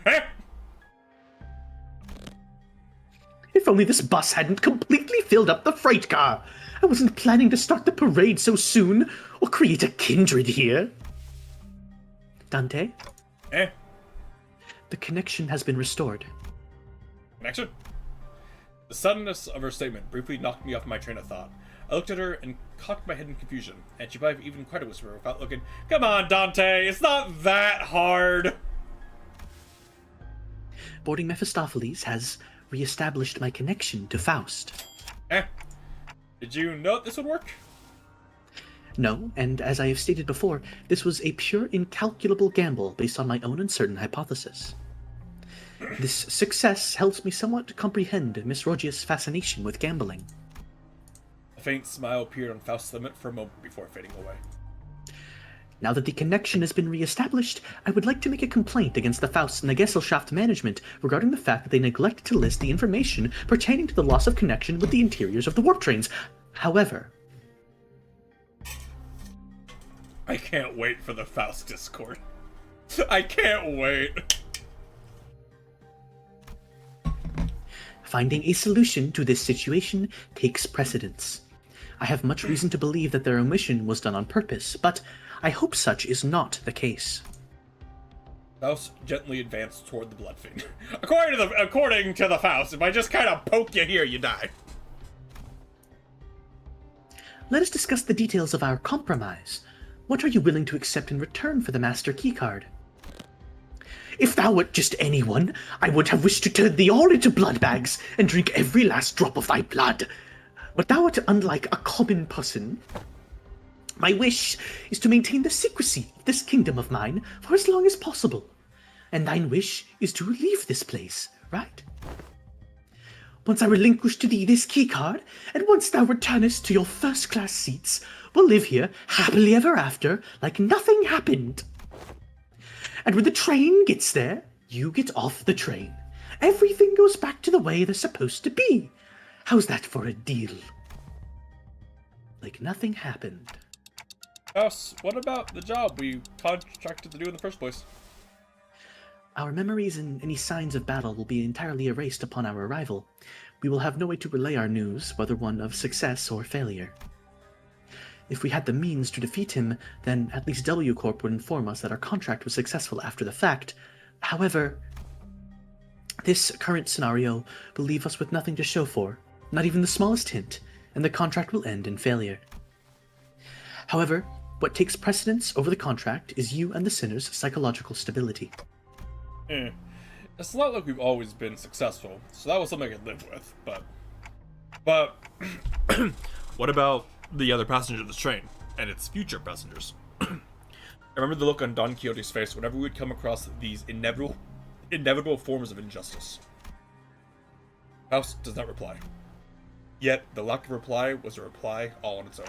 If only this bus hadn't completely filled up the freight car. I wasn't planning to start the parade so soon, or create a kindred here. Dante? The connection has been restored. Connection? The suddenness of her statement briefly knocked me off my train of thought. I looked at her and cocked my head in confusion, and she might have even cried a whisper without looking. Come on, Dante, it's not that hard. Boarding Mephistopheles has re-established my connection to Faust. Did you know this would work? No, and as I have stated before, this was a pure incalculable gamble based on my own uncertain hypothesis. This success helps me somewhat comprehend Miss Rogia's fascination with gambling. A faint smile appeared on Faust's limit for a moment before fading away. Now that the connection has been re-established, I would like to make a complaint against the Faust and the Gesellschaft management regarding the fact that they neglected to list the information pertaining to the loss of connection with the interiors of the warp trains. However... I can't wait for the Faust Discord. I can't wait. Finding a solution to this situation takes precedence. I have much reason to believe that their omission was done on purpose, but I hope such is not the case. Faust gently advanced toward the Blood Fiend. According to the Faust, if I just kind of poke you here, you die. let us discuss the details of our compromise. What are you willing to accept in return for the Master Keycard? If thou wert just anyone, I would have wished to turn thee all into blood bags and drink every last drop of thy blood. But thou art unlike a common person. My wish is to maintain the secrecy of this kingdom of mine for as long as possible. And thine wish is to leave this place, right? Once I relinquish to thee this keycard, and once thou returnest to your first-class seats, we'll live here happily ever after, like nothing happened. And when the train gets there, you get off the train. Everything goes back to the way they're supposed to be. How's that for a deal? Like nothing happened. Us, what about the job we contracted to do in the first place? Our memories and any signs of battle will be entirely erased upon our arrival. We will have no way to relay our news, whether one of success or failure. If we had the means to defeat him, then at least W Corp would inform us that our contract was successful after the fact. However, this current scenario will leave us with nothing to show for, not even the smallest hint, and the contract will end in failure. However, what takes precedence over the contract is you and the Sinner's psychological stability. It's not like we've always been successful, so that was something I could live with, but what about the other passengers of this train, and its future passengers? I remember the look on Don Quixote's face whenever we would come across these inevitable forms of injustice. Faust does not reply. Yet, the lack of reply was a reply all on its own.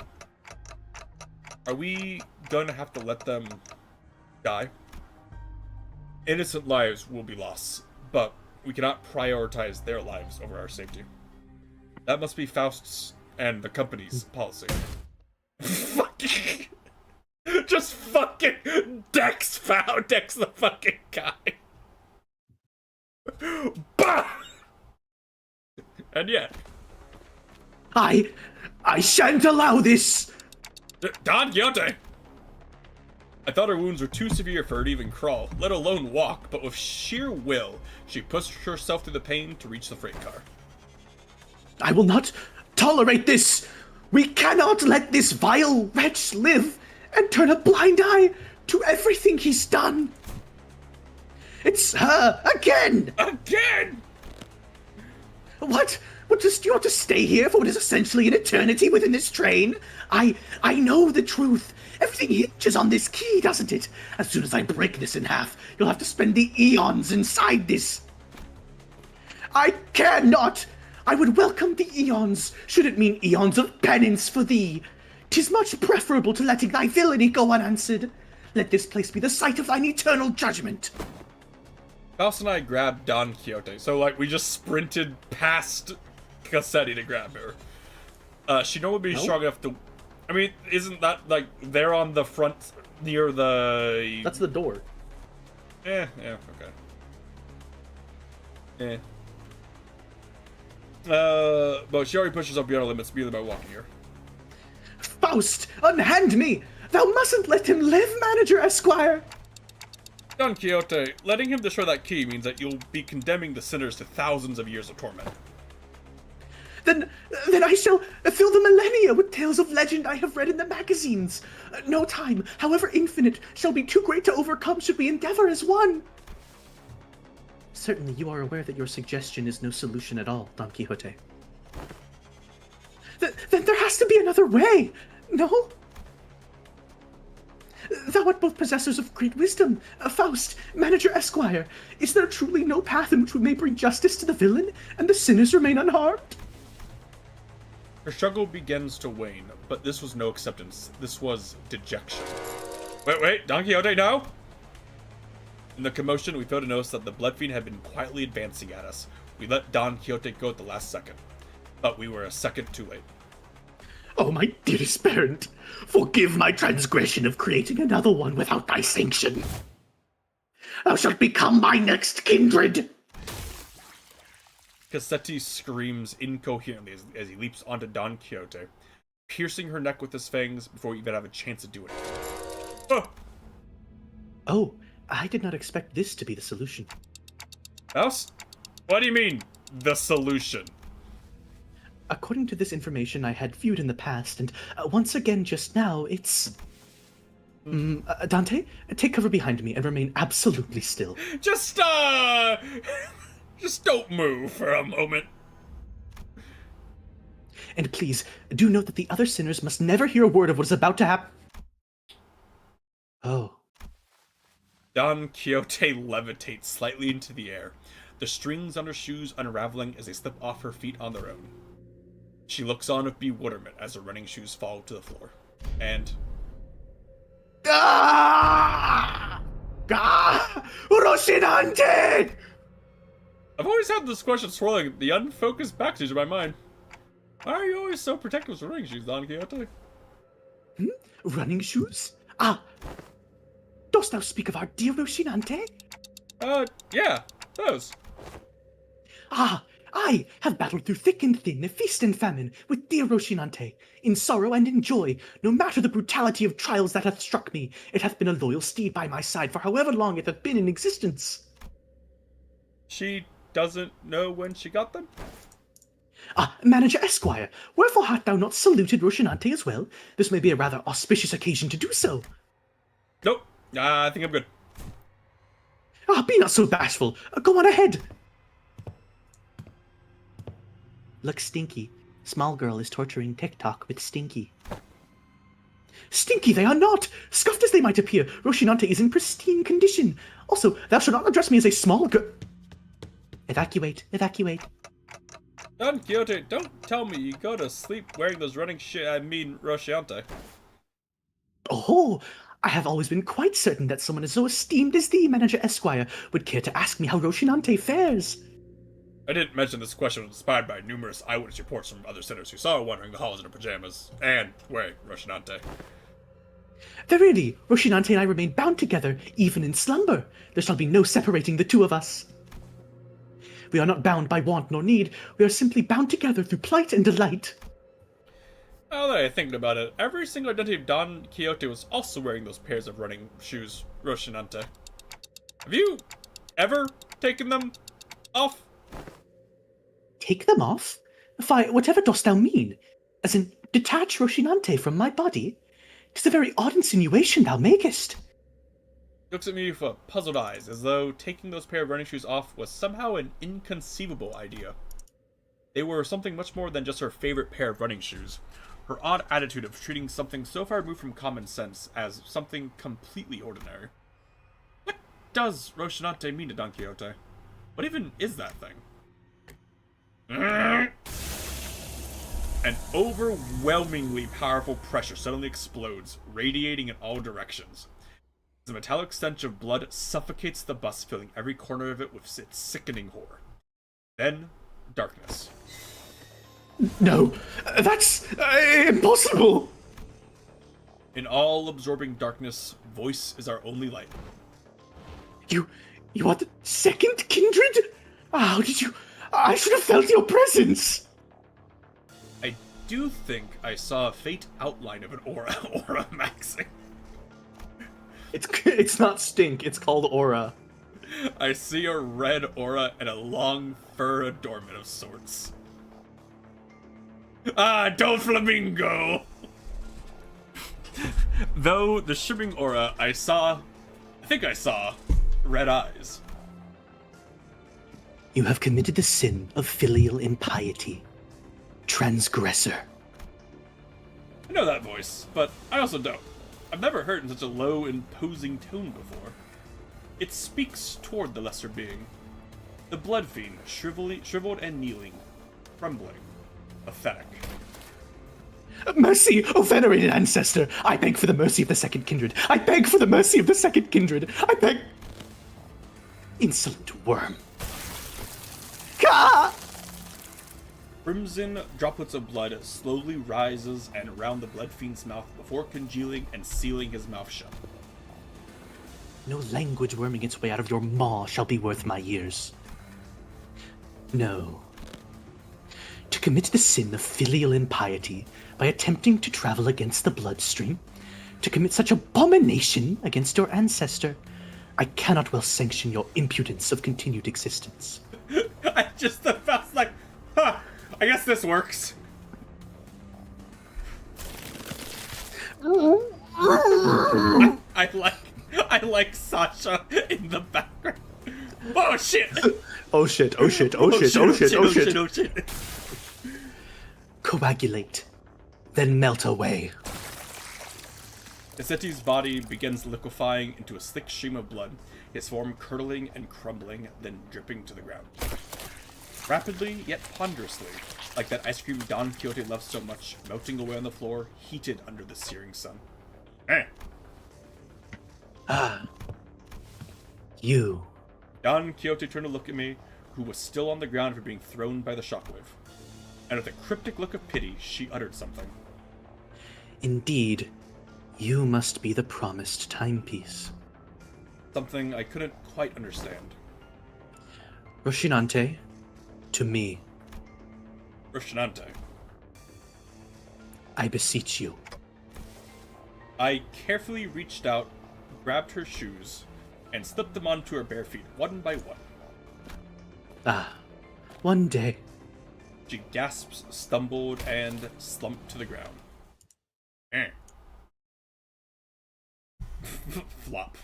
Are we going to have to let them die? Innocent lives will be lost, but we cannot prioritize their lives over our safety. That must be Faust's and the company's policy. Fucking... Just fucking Dex the fucking guy. Bah! And yet... I shan't allow this! Don Quixote! I thought her wounds were too severe for her to even crawl, let alone walk, but with sheer will, she pushed herself through the pain to reach the freight car. I will not tolerate this! We cannot let this vile wretch live and turn a blind eye to everything he's done! It's her again! Again! What? What, do you want to stay here for what is essentially an eternity within this train? I know the truth. Everything hinges on this key, doesn't it? As soon as I break this in half, you'll have to spend the eons inside this. I cannot! I would welcome the eons, should it mean eons of penance for thee. 'Tis much preferable to letting thy villainy go unanswered. Let this place be the site of thine eternal judgment. Faust and I grabbed Don Quixote, so like we just sprinted past Cassetti to grab her. She would be strong enough to... I mean, isn't that like they're on the front near the... That's the door. Yeah, okay. But she already pushes up beyond our limits merely by walking here. Faust, unhand me! Thou mustn't let him live, Manager Esquire! Don Quixote, letting him destroy that key means that you'll be condemning the sinners to thousands of years of torment. Then I shall fill the millennia with tales of legend I have read in the magazines. No time, however infinite, shall be too great to overcome should we endeavor as one. Certainly you are aware that your suggestion is no solution at all, Don Quixote. Then there has to be another way, no? Thou art both possessors of great wisdom. Faust, Manager Esquire, is there truly no path in which we may bring justice to the villain and the sinners remain unharmed? Her struggle begins to wane, but this was no acceptance. This was dejection. Wait, Don Quixote, no! In the commotion, we failed to notice that the Blood Fiend had been quietly advancing at us. We let Don Quixote go at the last second, but we were a second too late. Oh, my dearest parent, forgive my transgression of creating another one without thy sanction. Thou shalt become my next kindred. Cassetti screams incoherently as he leaps onto Don Quixote, piercing her neck with his fangs before we even have a chance to do it. Oh, I did not expect this to be the solution. Faust? What do you mean, the solution? according to this information I had viewed in the past, and once again just now, it's... Dante, take cover behind me and remain absolutely still. Just don't move for a moment. And please, do note that the other sinners must never hear a word of what is about to happen. Oh. Don Quixote levitates slightly into the air, the strings on her shoes unraveling as they slip off her feet on their own. She looks on with bewilderment as her running shoes fall to the floor. And... Ah! Ah! Rocinante! I've always had this question swirling the unfocused backstage of my mind. Why are you always so protective of running shoes, Don Quixote? Running shoes? Ah! Dost thou speak of our dear Rocinante? Yeah, those. Ah, I have battled through thick and thin, feast and famine, with dear Rocinante. In sorrow and in joy, no matter the brutality of trials that hath struck me, it hath been a loyal steed by my side for however long it hath been in existence. She doesn't know when she got them? Ah, Manager Esquire, wherefore hast thou not saluted Rocinante as well? This may be a rather auspicious occasion to do so. Nope. I think I'm good. Ah, be not so bashful. Go on ahead. Look, Stinky. Small girl is torturing TikTok with Stinky. Stinky, they are not! Scuffed as they might appear, Rocinante is in pristine condition. Also, thou shalt not address me as a small girl. Evacuate, evacuate. Don Quixote, don't tell me you go to sleep wearing those running Rocinante. Oh, I have always been quite certain that someone as so esteemed as thee, Manager Esquire, would care to ask me how Rocinante fares. I didn't mention this question was inspired by numerous eyewitness reports from other sinners who saw her wandering the halls in her pajamas and wearing Rocinante. Verily, Rocinante and I remain bound together, even in slumber. There shall be no separating the two of us. We are not bound by want nor need, we are simply bound together through plight and delight. Now that I think about it, every single identity of Don Quixote was also wearing those pairs of running shoes, Rocinante. Have you ever taken them off? Take them off? Fie, whatever dost thou mean? As in, detach Rocinante from my body? 'Tis a very odd insinuation thou makest. Looks at me with puzzled eyes, as though taking those pair of running shoes off was somehow an inconceivable idea. They were something much more than just her favorite pair of running shoes. Her odd attitude of treating something so far removed from common sense as something completely ordinary. What does Rocinante mean to Don Quixote? What even is that thing? An overwhelmingly powerful pressure suddenly explodes, radiating in all directions. The metallic stench of blood suffocates the bus, filling every corner of it with its sickening horror. Then, darkness. No, that's impossible! In all-absorbing darkness, voice is our only light. You are the second kindred? How did you... I should have felt your presence! I do think I saw a faint outline of an aura maxing. It's not stink, it's called aura. I see a red aura and a long fur adornment of sorts. Ah, Doflamingo! Though the shimmering aura, I think I saw red eyes. You have committed the sin of filial impiety. Transgressor. I know that voice, but I also don't. I've never heard in such a low, imposing tone before. It speaks toward the lesser being. The blood fiend, shriveled and kneeling, trembling, pathetic. Mercy, O venerated ancestor! I beg for the mercy of the second kindred! I beg for the mercy of the second kindred! I beg... Insolent worm. Gah! Crimson droplets of blood slowly rises and around the blood fiend's mouth before congealing and sealing his mouth shut. No language worming its way out of your maw shall be worth my ears. No. To commit the sin of filial impiety by attempting to travel against the bloodstream, to commit such abomination against your ancestor, I cannot well sanction your impudence of continued existence. I just about like, huh, I guess this works. I like Sasha in the background. Oh shit! Oh shit, oh shit, oh shit, oh shit, oh shit. Oh shit. Coagulate, then melt away. Cassetti's body begins liquefying into a slick stream of blood, his form curdling and crumbling, then dripping to the ground. Rapidly, yet ponderously, like that ice cream Don Quixote loved so much, melting away on the floor, heated under the searing sun. You. Don Quixote turned to look at me, who was still on the ground for being thrown by the shockwave. And with a cryptic look of pity, she uttered something. Indeed, you must be the promised timepiece. Something I couldn't quite understand. Roshinante, to me, Roshinante. I beseech you. I carefully reached out, grabbed her shoes, and slipped them onto her bare feet, one by one. One day. She gasps, stumbled, and slumped to the ground. Flop.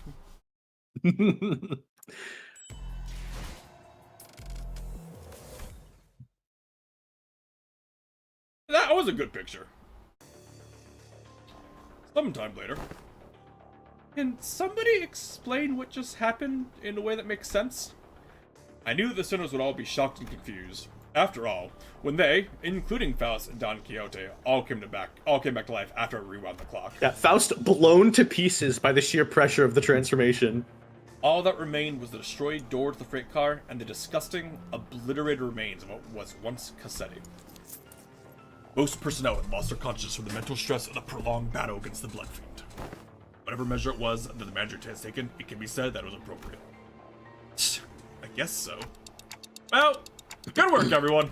That was a good picture. Sometime later. Can somebody explain what just happened in a way that makes sense? I knew that the sinners would all be shocked and confused. After all, when they, including Faust and Don Quixote, all came back to life after I rewound the clock. Yeah, Faust blown to pieces by the sheer pressure of the transformation. All that remained was the destroyed door to the freight car and the disgusting, obliterated remains of what was once Cassetti. Most personnel had lost their consciousness from the mental stress of the prolonged battle against the Blood Fiend. Whatever measure it was that the manager has taken, it can be said that it was appropriate. I guess so. Well, good work, everyone!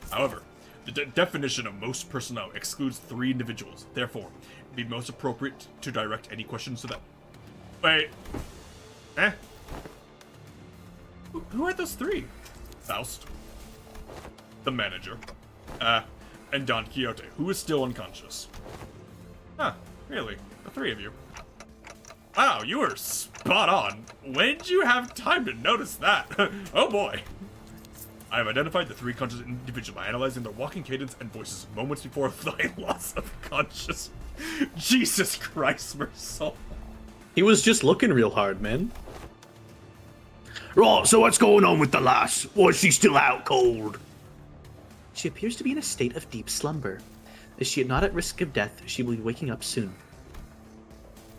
However, the definition of most personnel excludes 3 individuals. Therefore, it'd be most appropriate to direct any questions to them. Wait. Who are those 3? Faust. The manager. And Don Quixote, who is still unconscious. Huh, really? The 3 of you. Wow, you were spot on. When did you have time to notice that? Oh boy. I have identified the 3 conscious individuals by analyzing their walking cadence and voices moments before the loss of consciousness. Jesus Christ, Mercel. He was just looking real hard, man. Right, so what's going on with the lass? Was she still out cold? She appears to be in a state of deep slumber. Is she not at risk of death, she will be waking up soon.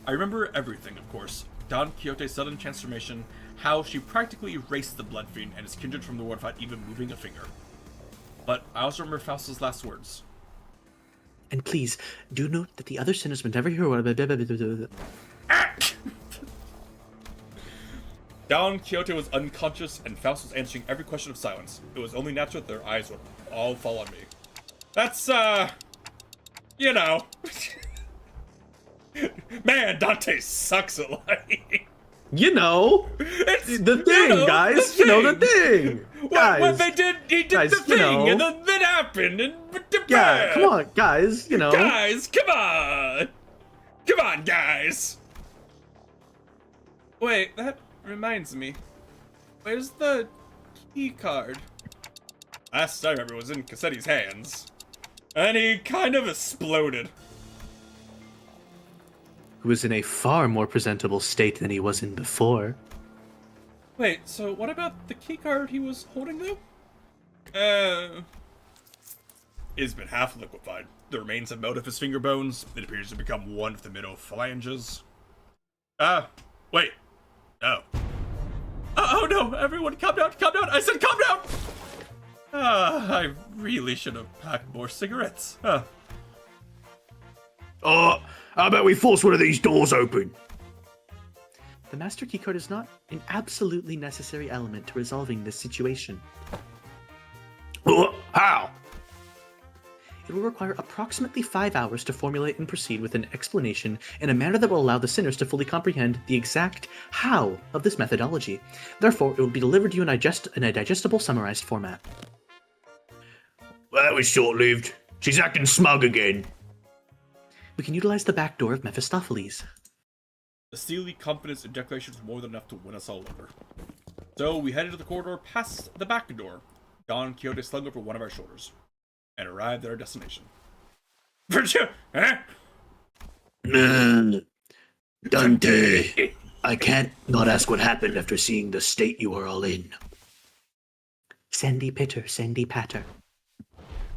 I remember everything, of course. Don Quixote's sudden transformation, how she practically erased the Blood Fiend and his kindred from the world without even moving a finger. But I also remember Faust's last words. And please, do note that the other sinners would never hear what... Don Quixote was unconscious, and Faust was answering every question of silence. It was only natural that their eyes would all fall on me. That's, you know. Man, Dante sucks at lying. You know, It's the thing, guys. You know the thing. What they did, he did guys, the thing, know. and then that happened, and Yeah, come on, guys. You know. Guys, come on, guys. Wait, that reminds me. Where's the key card? Last I remember it was in Cassetti's hands. And he kind of exploded. Who was in a far more presentable state than he was in before. Wait, so what about the key card he was holding though? It's been half liquefied. The remains have melted his finger bones. It appears to become one of the middle phalanges. Wait. No. Oh no, everyone calm down, I said calm down! I really should have packed more cigarettes. How about we force one of these doors open? The master keycard is not an absolutely necessary element to resolving this situation. How? It will require approximately 5 hours to formulate and proceed with an explanation in a manner that will allow the sinners to fully comprehend the exact how of this methodology. Therefore, it will be delivered to you in a digestible, summarized format. Well, that was short-lived. She's acting smug again. We can utilize the back door of Mephistopheles. The steely confidence and declaration was more than enough to win us all over. So we headed to the corridor past the back door, Don Quixote slung over one of our shoulders, and arrived at our destination. Virtue, eh? Dante, I can't not ask what happened after seeing the state you are all in. Sandy pitter, sandy patter.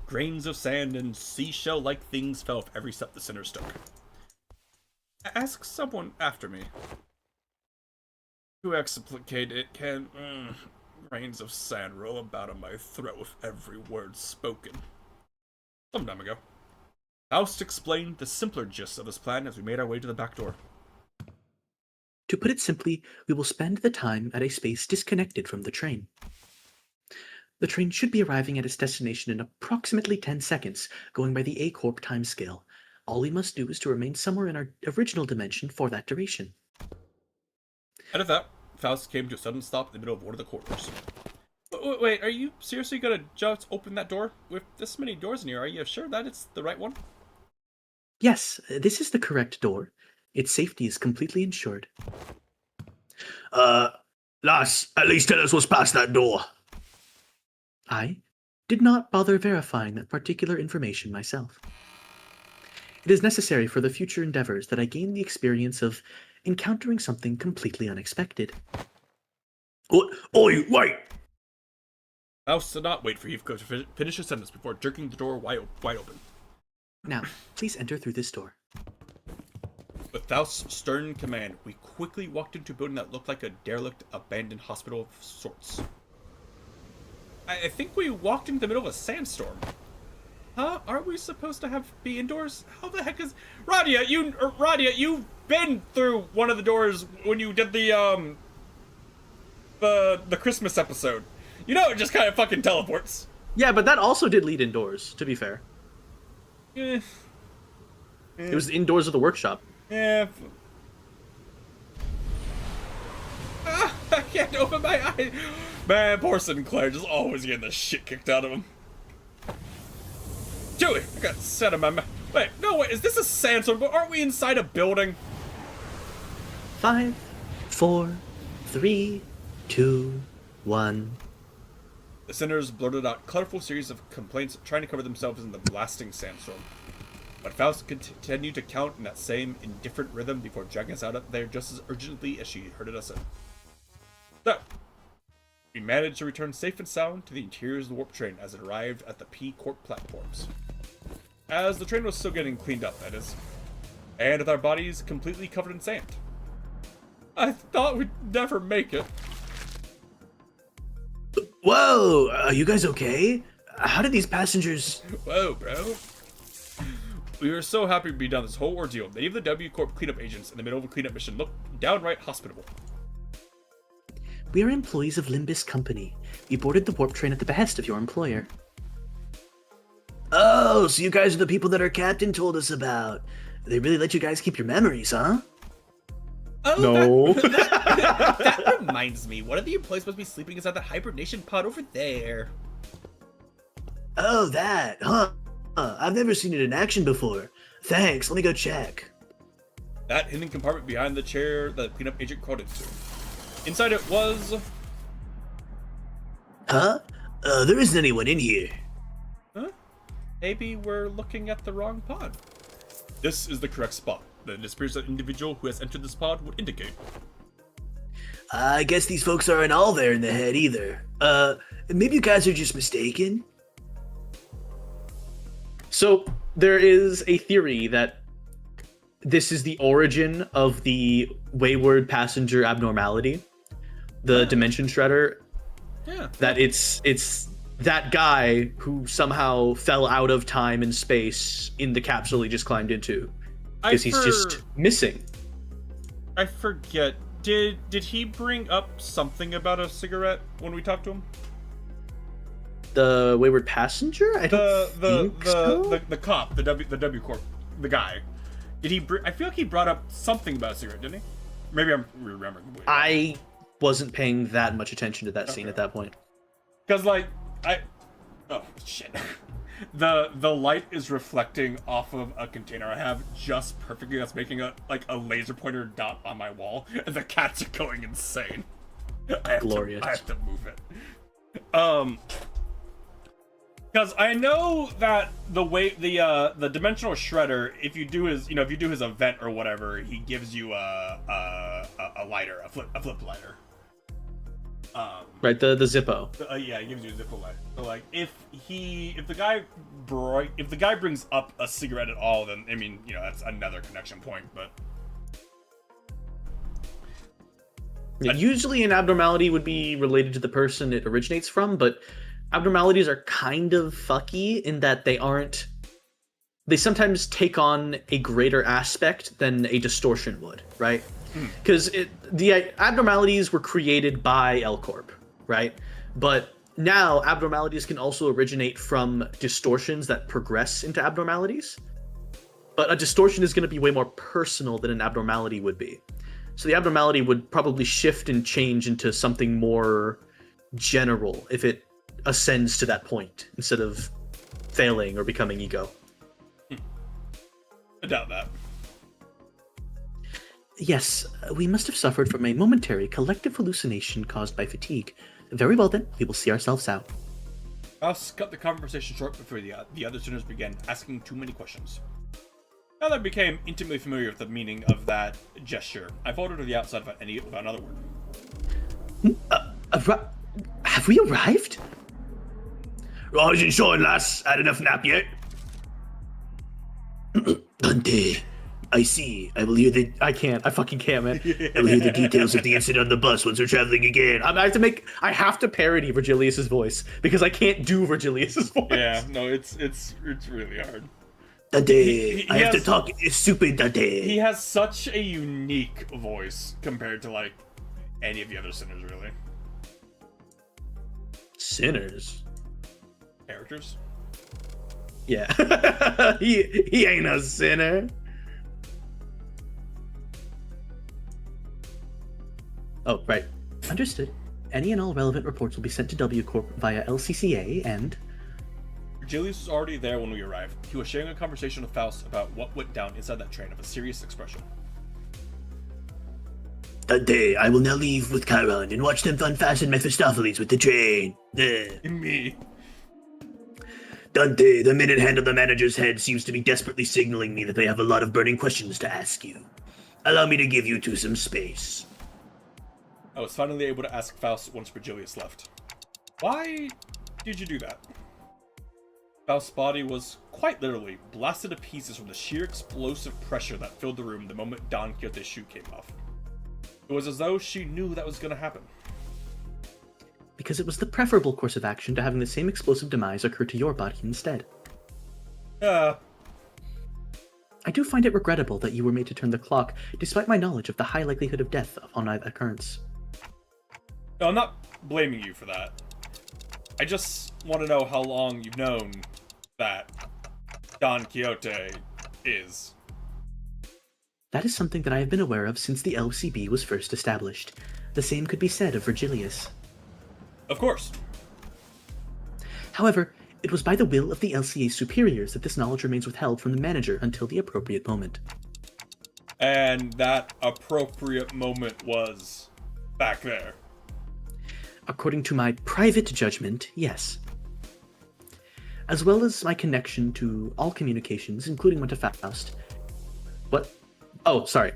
Grains of sand and seashell-like things fell off every step the sinners took. Ask someone after me. To explicate it, can grains of sand roll about in my throat with every word spoken. Some time ago. Faust explained the simpler gist of his plan as we made our way to the back door. To put it simply, we will spend the time at a space disconnected from the train. The train should be arriving at its destination in approximately 10 seconds, going by the A-Corp timescale. All we must do is to remain somewhere in our original dimension for that duration. Out of that, Faust came to a sudden stop in the middle of one of the corridors. Wait, are you seriously gonna just open that door? With this many doors in here, are you sure that it's the right one? Yes, this is the correct door. Its safety is completely ensured. Lass, at least tell us what's past that door. I did not bother verifying that particular information myself. It is necessary for the future endeavors that I gain the experience of encountering something completely unexpected. Oi, wait! Faust did not wait for Heathcliff to finish his sentence before jerking the door wide open. Now, please enter through this door. With Faust's stern command, we quickly walked into a building that looked like a derelict, abandoned hospital of sorts. I think we walked into the middle of a sandstorm. Huh? Aren't we supposed to be indoors? How the heck is... Radia, you've been through one of the doors when you did the Christmas episode. You know it just kind of fucking teleports. Yeah, but that also did lead indoors, to be fair. Eh. It was indoors of the workshop. Yeah. I can't open my eyes. Man, poor Sinclair just always getting the shit kicked out of him. Joey, I got set in my mouth. Wait, no, wait, is this a sandstorm? But aren't we inside a building? 5, 4, 3, 2, 1. The sinners blurted out a colorful series of complaints, trying to cover themselves in the blasting sandstorm. But Faust continued to count in that same indifferent rhythm before dragging us out up there just as urgently as she herded us in. So, we managed to return safe and sound to the interiors of the warp train as it arrived at the P-Corp platforms. As the train was still getting cleaned up, that is. And with our bodies completely covered in sand. I thought we'd never make it. Whoa, are you guys okay? How did these passengers... Whoa, bro. We were so happy to be done this whole ordeal that even the W-Corp cleanup agents in the middle of a cleanup mission looked downright hospitable. We are employees of Limbus Company. We boarded the warp train at the behest of your employer. Oh, so you guys are the people that our captain told us about. They really let you guys keep your memories, huh? Oh, No. That reminds me. One of the employees supposed to be sleeping inside that hibernation pod over there. Oh, that, huh? I've never seen it in action before. Thanks, let me go check. That hidden compartment behind the chair that the cleanup agent crawled into. Inside it was... Huh? There isn't anyone in here. Huh? Maybe we're looking at the wrong pod. This is the correct spot. The disappearance of the individual who has entered this pod would indicate. I guess these folks aren't all there in the head either. Maybe you guys are just mistaken? So, there is a theory that this is the origin of the wayward passenger abnormality. The Dimension Shredder. Yeah. That it's that guy who somehow fell out of time and space in the capsule he just climbed into. Because he's just missing. I forget. Did he bring up something about a cigarette when we talked to him? The wayward passenger? I don't think so. The cop, the W Corp, the guy. Did he? I feel like he brought up something about a cigarette, didn't he? Maybe I'm remembering. I wasn't paying that much attention to that scene at that point. Because oh shit. The light is reflecting off of a container I have just perfectly. That's making a laser pointer dot on my wall, and the cats are going insane. Glorious. I have to move it. Because I know that the dimensional shredder, if you do his event or whatever, he gives you a lighter, a flip lighter. Right, the Zippo. Yeah, he gives you a Zippo lighter. So like, if the guy brings up a cigarette at all, then I mean, that's another connection point. But usually an abnormality would be related to the person it originates from, but abnormalities are kind of fucky in that they sometimes take on a greater aspect than a distortion would, right? Because the abnormalities were created by L Corp, right? But now abnormalities can also originate from distortions that progress into abnormalities. But a distortion is going to be way more personal than an abnormality would be. So the abnormality would probably shift and change into something more general if it ascends to that point instead of failing or becoming ego. I doubt that. Yes, we must have suffered from a momentary collective hallucination caused by fatigue. Very well then, we will see ourselves out. Faust cut the conversation short before the other students began asking too many questions. Now that I became intimately familiar with the meaning of that gesture, I folded to the outside about another word. Have we arrived? Rise and shine, lass. Had enough nap yet? Dante, I see. I will hear the... I fucking can't, man. I will hear the details of the incident on the bus once we're traveling again. I have to parody Virgilius's voice because I can't do Virgilius's voice. Yeah, no, it's really hard. Dante, I have to talk stupid, Dante. He has such a unique voice compared to like any of the other sinners, really. Sinners? Characters? Yeah. he ain't a sinner. Oh, right. Understood. Any and all relevant reports will be sent to W Corp via LCCA and... Virgilius was already there when we arrived. He was sharing a conversation with Faust about what went down inside that train of a serious expression. Dante, I will now leave with Chiron and watch them unfasten Mephistopheles with the train. Me. Dante, the minute hand on the manager's head seems to be desperately signaling me that they have a lot of burning questions to ask you. Allow me to give you two some space. I was finally able to ask Faust once Virgilius left. Why did you do that? Faust's body was, quite literally, blasted to pieces from the sheer explosive pressure that filled the room the moment Don Quixote's shoe came off. It was as though she knew that was going to happen. Because it was the preferable course of action to having the same explosive demise occur to your body instead. Yeah. I do find it regrettable that you were made to turn the clock, despite my knowledge of the high likelihood of death upon either occurrence. No, I'm not blaming you for that. I just want to know how long you've known that Don Quixote is. That is something that I have been aware of since the LCB was first established. The same could be said of Virgilius. Of course. However, it was by the will of the LCA superiors that this knowledge remains withheld from the manager until the appropriate moment. And that appropriate moment was back there. According to my private judgment, yes. As well as my connection to all communications, including one to Faust. What? Oh, sorry.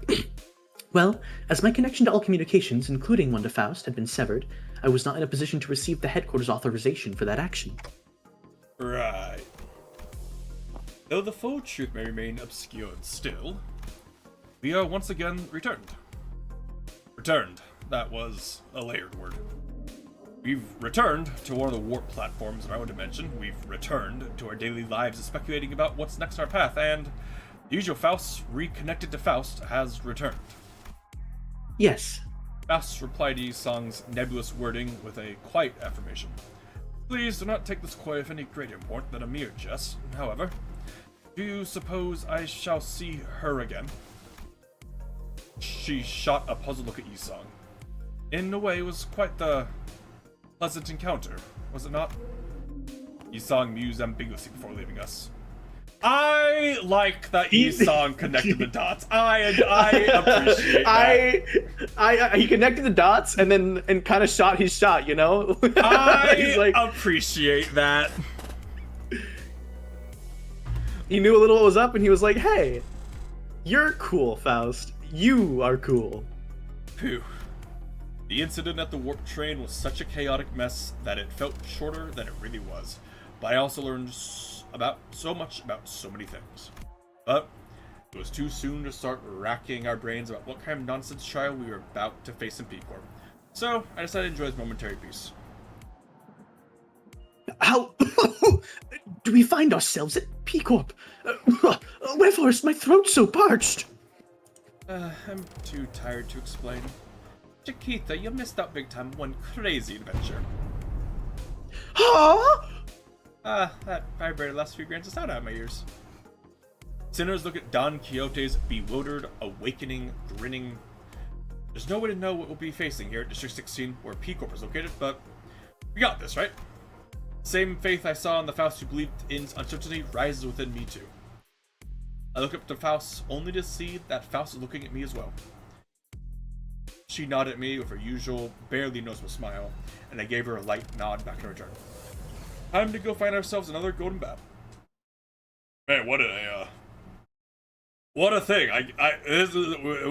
Well, as my connection to all communications, including one to Faust, had been severed, I was not in a position to receive the headquarters authorization for that action. Right. Though the full truth may remain obscured still, we are once again returned. Returned. That was a layered word. We've returned to one of the warp platforms in our own dimension. We've returned to our daily lives of speculating about what's next on our path, and the usual Faust, reconnected to Faust, has returned. Yes. Faust replied to Yi-Sang's nebulous wording with a quiet affirmation. Please do not take this coy of any greater import than a mere jest. However, do you suppose I shall see her again? She shot a puzzled look at Yi-Sang. In a way, it was quite the pleasant encounter, was it not? Yi-Song mused ambiguously before leaving us. I like that Yi-Song connected the dots. I appreciate that. He connected the dots and kind of shot his shot, you know? I like, appreciate that. He knew a little what was up, and he was like, hey, you're cool, Faust. You are cool. Phew. The incident at the warp train was such a chaotic mess that it felt shorter than it really was. But I also learned so much about so many things. But it was too soon to start racking our brains about what kind of nonsense trial we were about to face in P-Corp. So I decided to enjoy this momentary peace. How do we find ourselves at P-Corp? Wherefore is my throat so parched? I'm too tired to explain. Chiquita, you missed out big time one crazy adventure. Huh? That vibrator last few grants us out of my ears. Sinners look at Don Quixote's bewildered, awakening, grinning. There's no way to know what we'll be facing here at District 16, where P-Corp is located, but we got this, right? Same faith I saw in the Faust who believed in uncertainty rises within me too. I look up to Faust only to see that Faust is looking at me as well. She nodded at me with her usual, barely noticeable smile, and I gave her a light nod back in return. Time to go find ourselves another golden bat. Man, what a thing!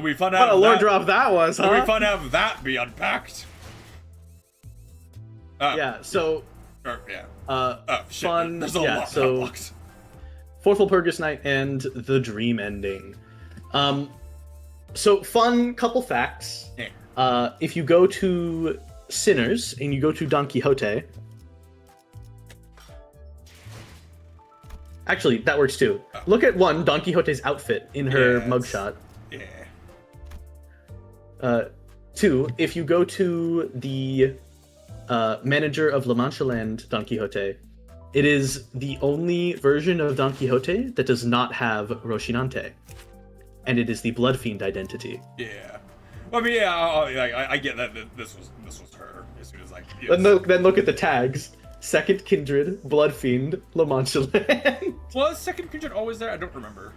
We fun to have What a lore drop that was, huh? We fun to have that be unpacked. Yeah. So. Shit, fun. There's a lot so unlocked. Fourth Walpurgis Night and the dream ending. So fun couple facts. Yeah. If you go to Sinners and you go to Don Quixote. Actually, that works too. Look at Don Quixote's outfit in her mugshot. Yeah. 2, if you go to the manager of La Mancha Land Don Quixote, it is the only version of Don Quixote that does not have Rocinante. And it is the Blood Fiend identity. Yeah. I mean, yeah, I get that this was her. As soon as like. Then look at the tags. Second Kindred, Blood Fiend, La Mancha Land. Was Second Kindred always there? I don't remember.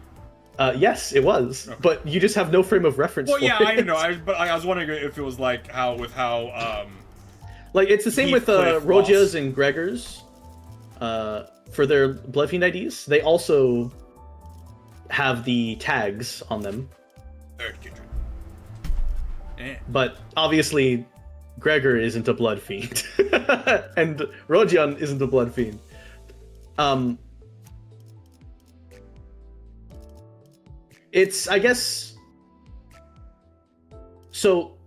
Yes, it was. Okay. But you just have no frame of reference for it. I know. But I was wondering if it was like how. Like, it's the same with Rogia's and Gregor's. For their Blood Fiend IDs, they also have the tags on them. Third Kindred. Yeah. But obviously, Gregor isn't a Blood Fiend. And Rogian isn't a Blood Fiend. It's, I guess... So,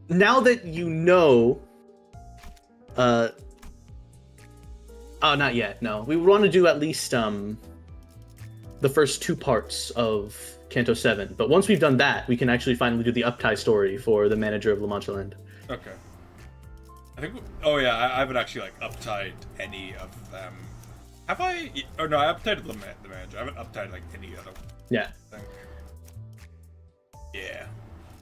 now that you know... Oh, not yet, no. We want to do at least, the first 2 parts of Canto 7. But once we've done that, we can actually finally do the Uptie story for the manager of La Mancha Land. Okay. I think... I haven't actually, like, uptied any of them. Have I? Or no, I uptied the manager. I haven't uptied, like, any other thing. Yeah.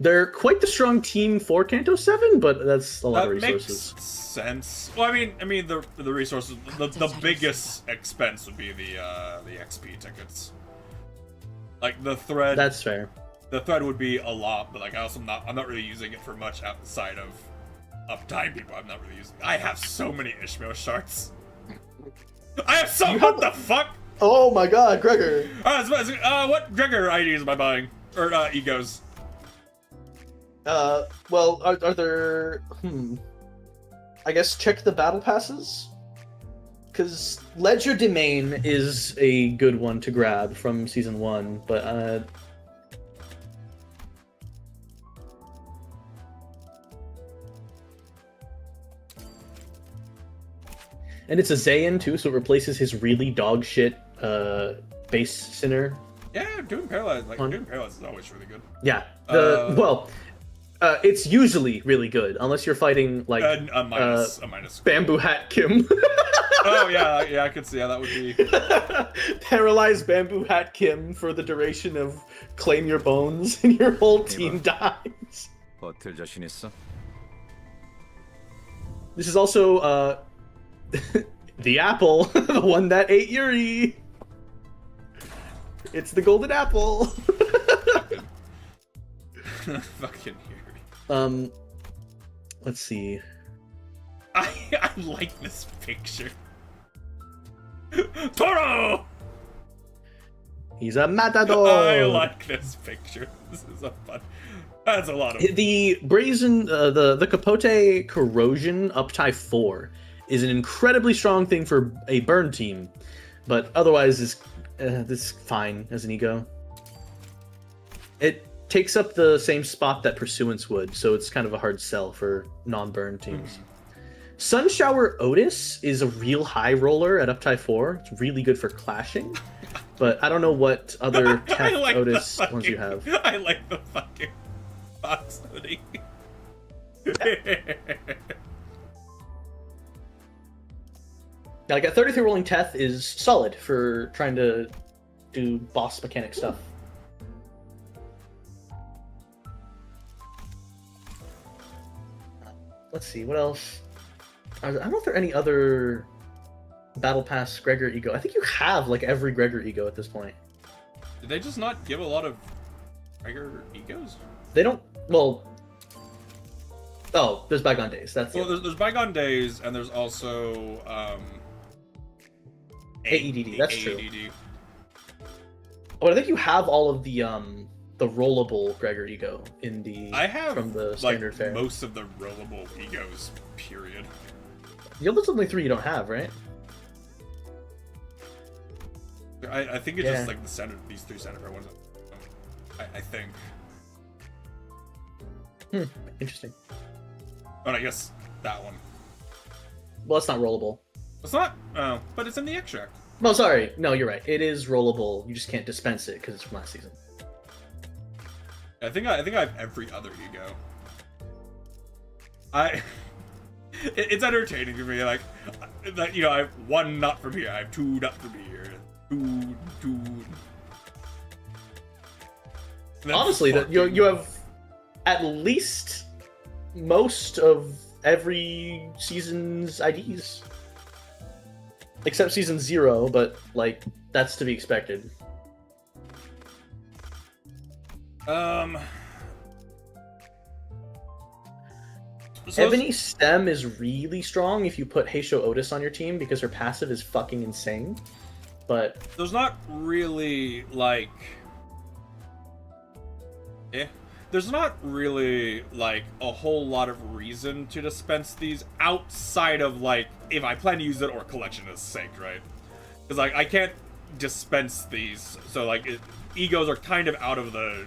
They're quite the strong team for Canto 7, but that's a lot of resources. Makes sense. Well, I mean, the resources, the biggest expense would be the XP tickets. Like the thread. That's fair. The thread would be a lot, but like I'm not really using it for much outside of uptime people. I'm not really using. I have so many Ishmael shards. I have so. What the fuck? Oh my God, Gregor. What Gregor IDs am I buying or egos? Well, are there? I guess check the battle passes. Because Ledger Domain is a good one to grab from Season 1, but, and it's a Zayn, too, so it replaces his really dog shit, base Sinner. Yeah, Doom Paralyze, Doom Paralyze is always really good. Yeah, it's usually really good, unless you're fighting, like, a minus. Bamboo Hat Kim. Oh, yeah, I could see how that would be. Paralyze Bamboo Hat Kim for the duration of Claim Your Bones, and your whole team dies. 버틸 자신 있어? This is also, The apple, the one that ate Yuri. It's the golden apple. Fucking Yuri. Let's see. I like this picture. Toro! He's a matador. I like this picture. This is a fun. That's a lot of. The brazen, the Capote Corrosion Uptie 4 is an incredibly strong thing for a burn team, but otherwise is this fine as an ego. It takes up the same spot that Pursuance would, so it's kind of a hard sell for non-burn teams. Sunshower Otis is a real high roller at Uptie 4. It's really good for clashing, but I don't know what other tech like Otis ones you have. I like the fucking box hoodie. Now, like a 33 rolling Teth is solid for trying to do boss mechanic stuff. Let's see, what else? I don't know if there are any other Battle Pass Gregor Ego. I think you have like every Gregor Ego at this point. Did they just not give a lot of Gregor egos? They don't. Well. Oh, there's Bygone Days. That's well. There's Bygone Days, and there's also AEDD. That's true. AEDD. Oh, I think you have all of the rollable Gregor Ego in the. I have from the standard fare. Most of the rollable egos. Period. There's only 3 you don't have, right? I think it's just like the center. These 3 center fare ones. I think. Interesting. But I guess that one. Well, it's not rollable. It's not. Oh, but it's in the extract. Well, sorry. No, you're right. It is rollable. You just can't dispense it because it's from last season. I think I have every other ego. It's entertaining to me, like that. You know, I have 1 not from here. I have 2 not from here. 2. Honestly, that you have at least most of every season's IDs, except season 0. But like that's to be expected. Ebony Stem is really strong if you put Heisho Otis on your team because her passive is fucking insane. But there's not really like, there's not really like a whole lot of reason to dispense these outside of like if I plan to use it or collection is sake, right? Because like I can't dispense these, so like egos are kind of out of the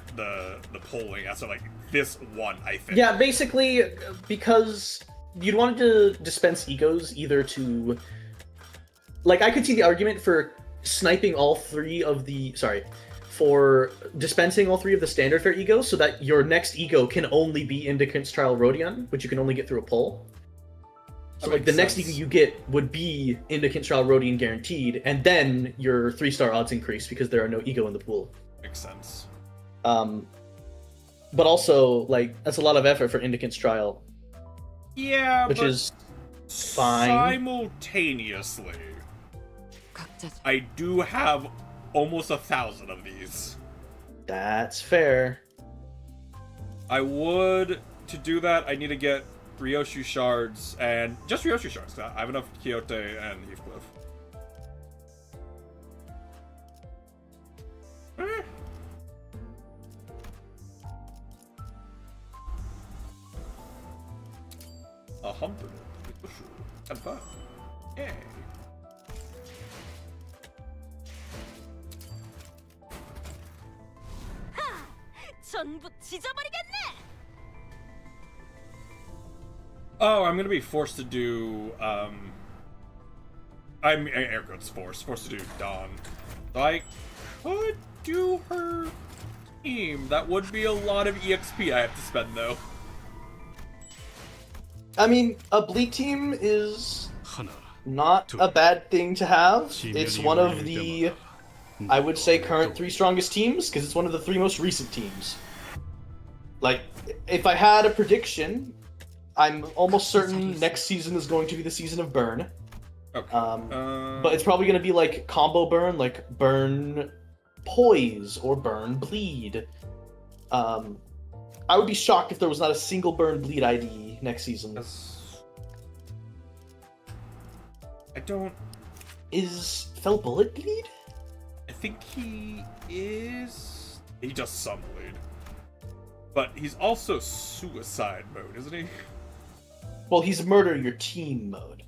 polling as to like this one, I think. Yeah, basically because you'd want to dispense egos either to like I could see the argument for sniping all 3 of the for dispensing all 3 of the standard fare egos so that your next ego can only be Indicant's Trial Rodion, which you can only get through a pull. So like the next ego you get would be Indicant's Trial Rodion guaranteed, and then your 3-star odds increase because there are no ego in the pool. Makes sense. But also like that's a lot of effort for Indicant's Trial. Yeah, which is fine. Simultaneously, I do have almost 1,000 of these. That's fair. I would, to do that, I need to get Ryoshu shards, and just Ryoshu shards. I have enough Quixote and Heathcliff. A 100. And 5. Yay. Oh, I'm gonna be forced to do, I'm air quotes forced to do Dawn. I could do her team. That would be a lot of EXP I have to spend, though. I mean, a bleak team is not a bad thing to have. It's one of the, I would say, current 3 strongest teams, because it's one of the 3 most recent teams. Like, if I had a prediction, I'm almost certain next season is going to be the season of Burn. Okay. But it's probably gonna be like combo burn, like burn poise or burn bleed. I would be shocked if there was not a single burn bleed ID next season. I don't. Is Fell Bullet bleed? I think he is. He does some bleed, but he's also suicide mode, isn't he? Well, he's murder your team mode,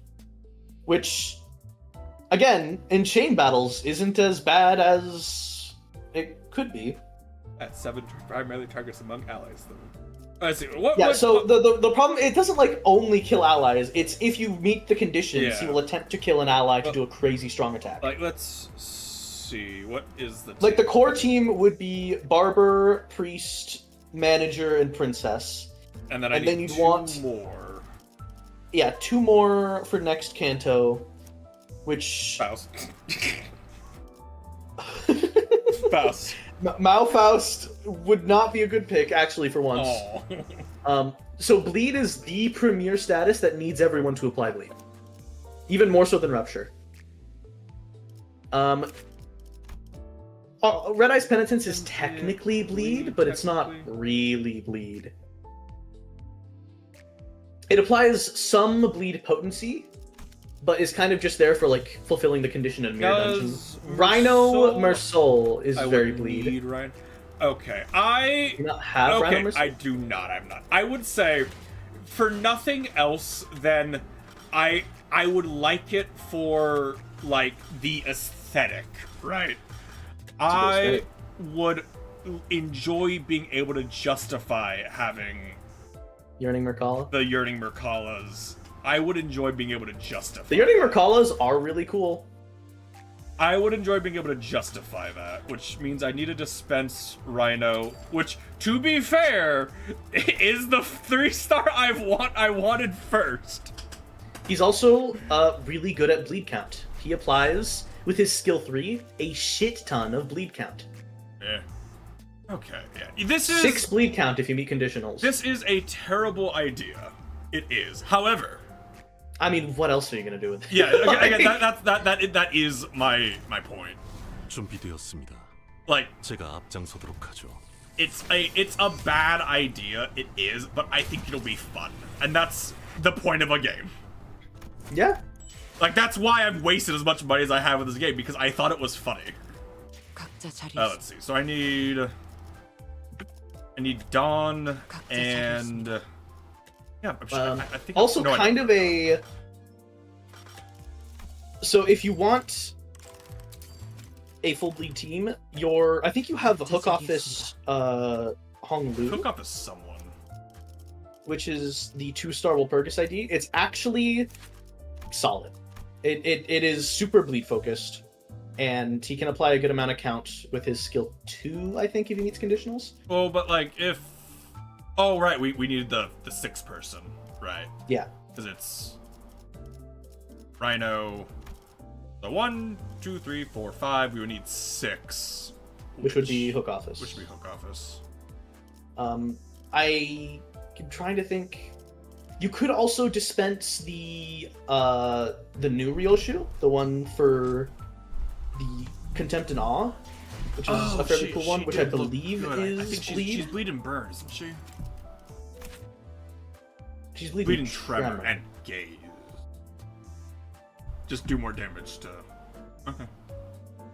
which, again, in chain battles, isn't as bad as it could be. At 7 primarily targets among allies, though. I see. So the problem, it doesn't like only kill allies. It's if you meet the conditions, he will attempt to kill an ally to do a crazy strong attack. Like, let's see. What is the Like the core team would be Barber, Priest, Manager, and Princess. And then then you'd want more. Yeah, 2 more for next Kanto, which Faust. Faust. Malfaust would not be a good pick, actually, for once. Oh. So Bleed is the premier status that needs everyone to apply Bleed. Even more so than Rupture. Red Eye's Penitence is technically Bleed, but it's not really Bleed. It applies some Bleed potency, but is kind of just there for like fulfilling the condition in Mirror Dungeon. Rhino Mersol is very Bleed. Rhino. Okay, I do not have Rhino Mersol? I do not. I'm not. I would say, for nothing else, then I would like it for like the aesthetic, right? I would enjoy being able to justify having Yearning Merkala? The Yearning Merkalas. I would enjoy being able to justify. The Yearning Merkalas are really cool. I would enjoy being able to justify that, which means I need to dispense Rhino, which, to be fair, is the 3-star I wanted first. He's also really good at bleed count. He applies, with his skill 3, a shit ton of bleed count. Yeah. Okay, yeah. This is 6 bleed count if you meet conditionals. This is a terrible idea. It is. However, I mean, what else are you gonna do with it? Yeah, again, that is my point. 준비되었습니다. Like, 제가 앞장서도록 하죠. It's a bad idea. It is, but I think it'll be fun, and that's the point of a game. Yeah. Like, that's why I've wasted as much money as I have with this game, because I thought it was funny. Let's see. So I need Dawn and yeah. I'm sure, I think also kind of a. So if you want a full bleed team, I think you have Hook Office Hong Lu. Hook Office someone. Which is the 2-star Walpurgis ID. It's actually solid. It is super bleed focused, and he can apply a good amount of count with his skill 2, I think, if he meets conditionals. Oh, but like if. Oh right, we needed the 6th person, right? Yeah. Because it's Rhino. So 1, 2, 3, 4, 5. We would need 6, which would be Hook Office. Which would be Hook Office. I'm trying to think. You could also dispense the new Ryoshu, the one for the Contempt and Awe, which is a fairly cool one, which I believe is I think bleed. She's bleeding burn, isn't she? She's bleeding tremor and gaze. Just do more damage to. Okay.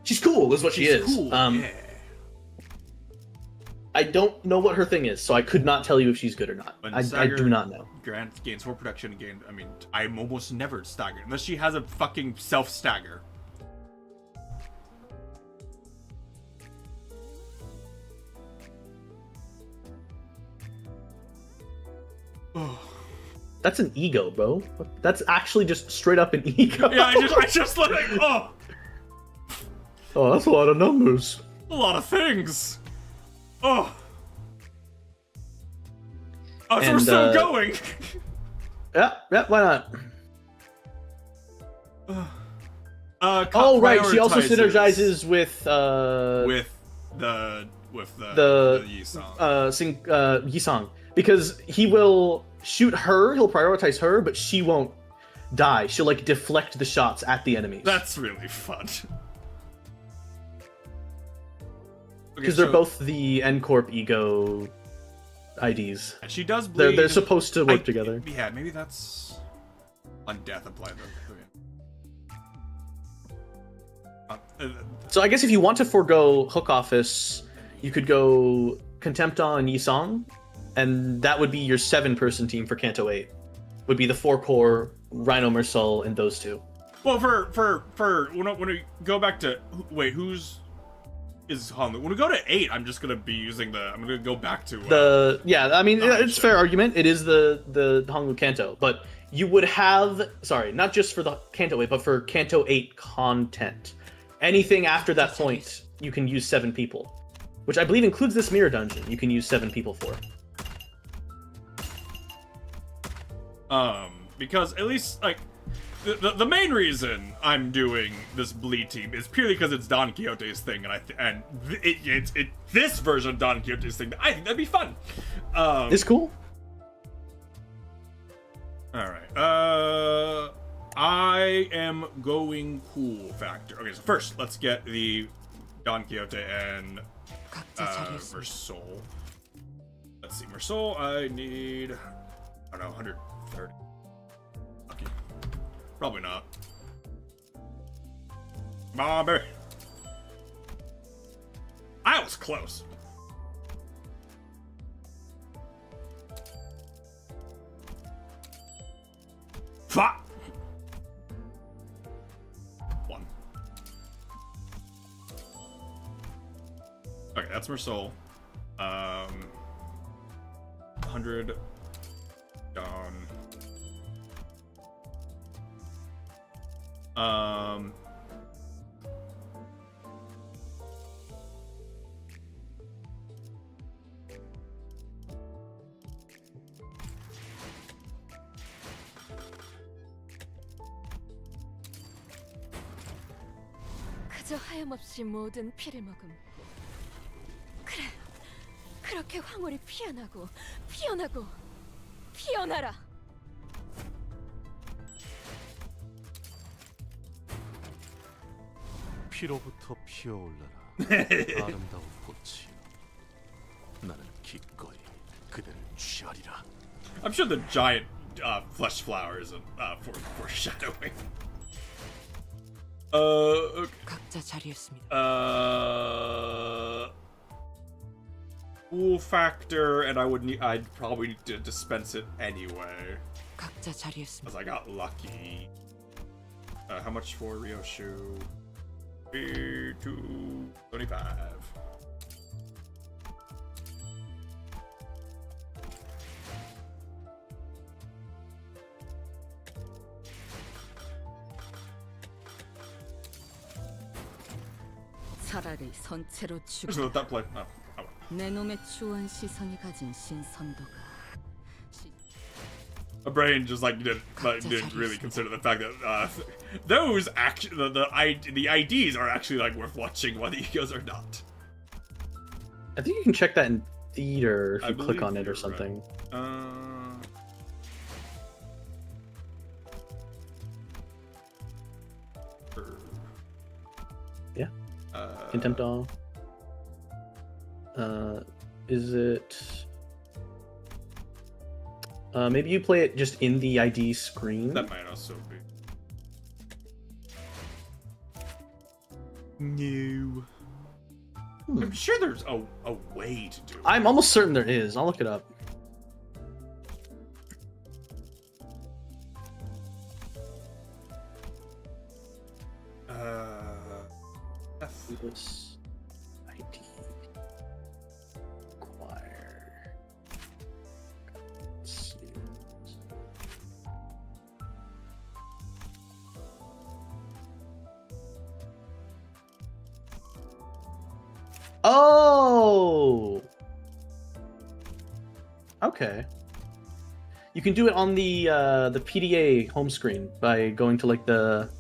She's cool, is what she is. Cool. Yeah. I don't know what her thing is, so I could not tell you if she's good or not. I do not know. Gains 4 protection and I mean, I'm almost never staggered unless she has a fucking self stagger. That's an ego, bro. That's actually just straight up an ego. Yeah, I just like, oh, that's a lot of numbers. A lot of things. Oh, so we're still going. Yeah, why not? Oh right, she also synergizes with the Yisong, because he will shoot her, he'll prioritize her, but she won't die, she'll like deflect the shots at the enemies. That's really fun. Because they're both the N-Corp Ego IDs. And she does bleed. They're supposed to work together. Yeah, maybe that's on death applied. So I guess if you want to forego Hook Office, you could go Contempta and Yisong, and that would be your 7-person team for Kanto 8. Would be the 4-core, Rhino Mersul, and those two. Well, for when we go back to who's is Honglu? When we go to 8, I'm just gonna be using I'm gonna go back to I mean it's a fair argument. It is the Honglu Kanto, but you would have not just for the Kanto 8, but for Kanto 8 content. Anything after that point, you can use 7 people, which I believe includes this mirror dungeon. You can use 7 people for. Because at least like the main reason I'm doing this bleed team is purely because it's Don Quixote's thing, and it's this version of Don Quixote's thing. I think that'd be fun. It's cool. All right. I am going cool factor. Okay, so first let's get the Don Quixote and Mersul. Let's see, Mersul. I need, I don't know, 130. Lucky. Probably not. Come on, baby. I was close. Fuck. 1. Okay, that's Mersul. 100 down. 그저 하염없이 모든 피를 먹음. 그래, 그렇게 황홀히 피어나고 피어나고 피어나라. 피로부터 피어올라라. 아름다운 꽃이여. 나는 기꺼이 그대를 취하리라. I'm sure the giant flesh flower isn't foreshadowing. Okay. 각자 자리했습니다. Cool factor, and I'd probably need to dispense it anyway. 각자 자리했습니다. As I got lucky. How much for Ryoshu? 225. 차라리 선체로 죽어. Just let that play. No. Oh. 내 놈의 추한 시선이 가진 신선도가. My brain just like didn't really consider the fact that those the IDs are actually like worth watching, while the egos are not. I think you can check that in theater if I you click on believe it or you're something. Right. Yeah. Contempt all. Is it? Maybe you play it just in the ID screen. That might also be. No. I'm sure there's a way to do it. I'm almost certain there is. I'll look it up. This ID acquire. Let's see. Oh. Okay. You can do it on the PDA home screen by going to like the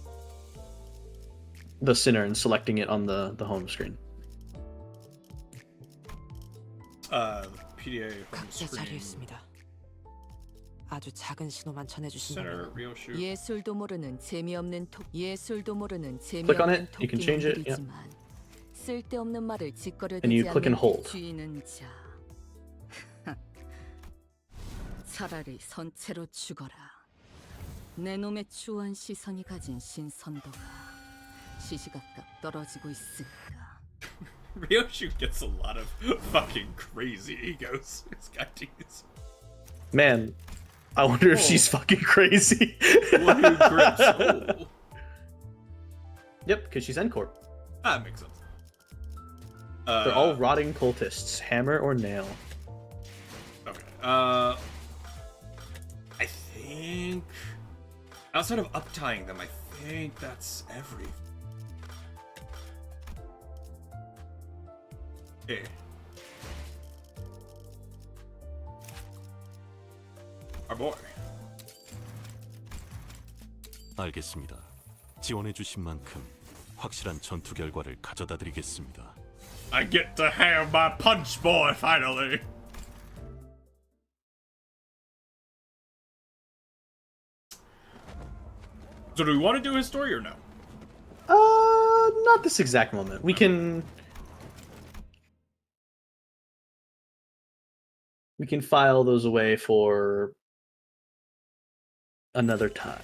Sinner and selecting it on the home screen. The PDA home screen. 아주 작은 신호만 Center 전해주신다면 Ryoshu. 예술도 모르는 재미없는 예술도 모르는 Click on 재미없는 it. You can change it. Yeah. 토끼놈들이지만 쓸데없는 말을 And 짓거려대지 you click and 않는 hold. 쥐는 자. 차라리 선체로 죽어라. 내 놈의 추한 시선이 가진 신선도가 시시각각 떨어지고 있으니까. Ryoshu gets a lot of fucking crazy egos. This guy is. Man, I wonder if she's fucking crazy. One who grips. Oh. Yep, because she's N-Corp. That makes sense. They're all rotting cultists. Hammer or nail? Okay. I think outside of uptying them, I think that's every. Yeah. Our boy. 알겠습니다. 지원해 주신 만큼 확실한 전투 결과를 가져다 드리겠습니다. I get to have my punch boy finally. So do we want to do his story or no? Not this exact moment. We can file those away for another time.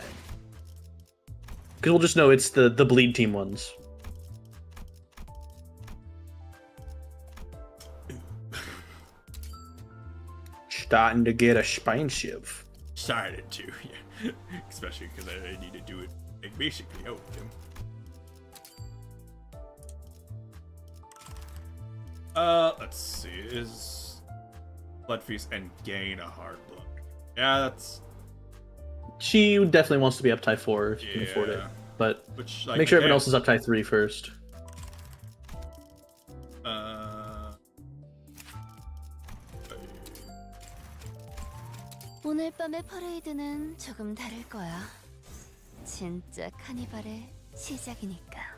Because we'll just know it's the bleed team ones. Starting to get a spine shiv. Started to, yeah. Especially because I need to do it like basically out with him. Let's see. Is Blood Feast and gain a hard blood? Yeah, that's. She definitely wants to be up tie 4 if you can afford it. Yeah. But Which, like, make sure everyone again, else is up tie 3 first. 오늘 밤의 퍼레이드는 조금 다를 거야. 진짜 카니발의 시작이니까.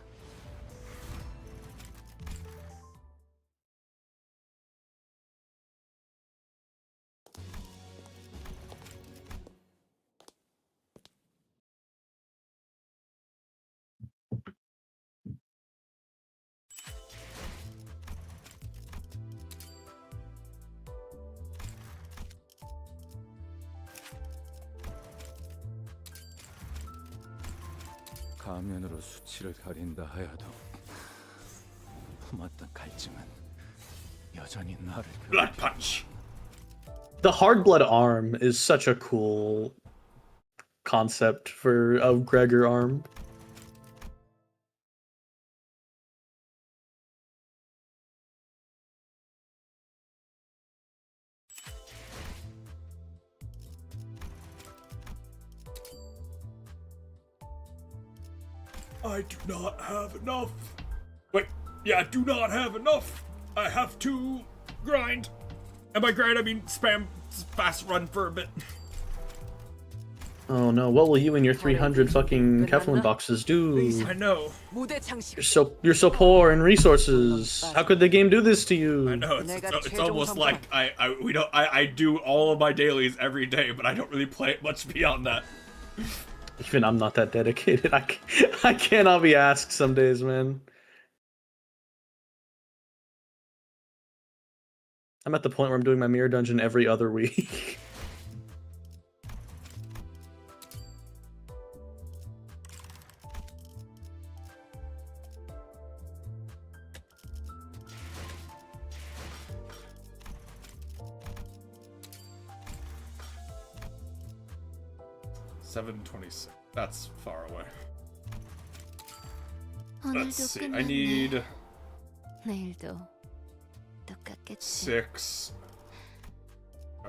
가면으로 수치를 가린다 하여도 품었던 갈증은 여전히 나를 Blood Punch. The hard blood arm is such a cool concept for a Gregor arm. I do not have enough. Wait, yeah, I do not have enough. I have to grind. And by grind, I mean spam fast run for a bit. Oh no, what will you and your 300 fucking Keflin boxes do? I know. 무대 장식. You're so poor in resources. How could the game do this to you? I know it's almost like I do all of my dailies every day, but I don't really play it much beyond that. Even I'm not that dedicated. I cannot be asked some days, man. I'm at the point where I'm doing my mirror dungeon every other week. $7.26. That's far away. 오늘도 Let's see. I 끝났네. need 내일도 똑같겠지. 6.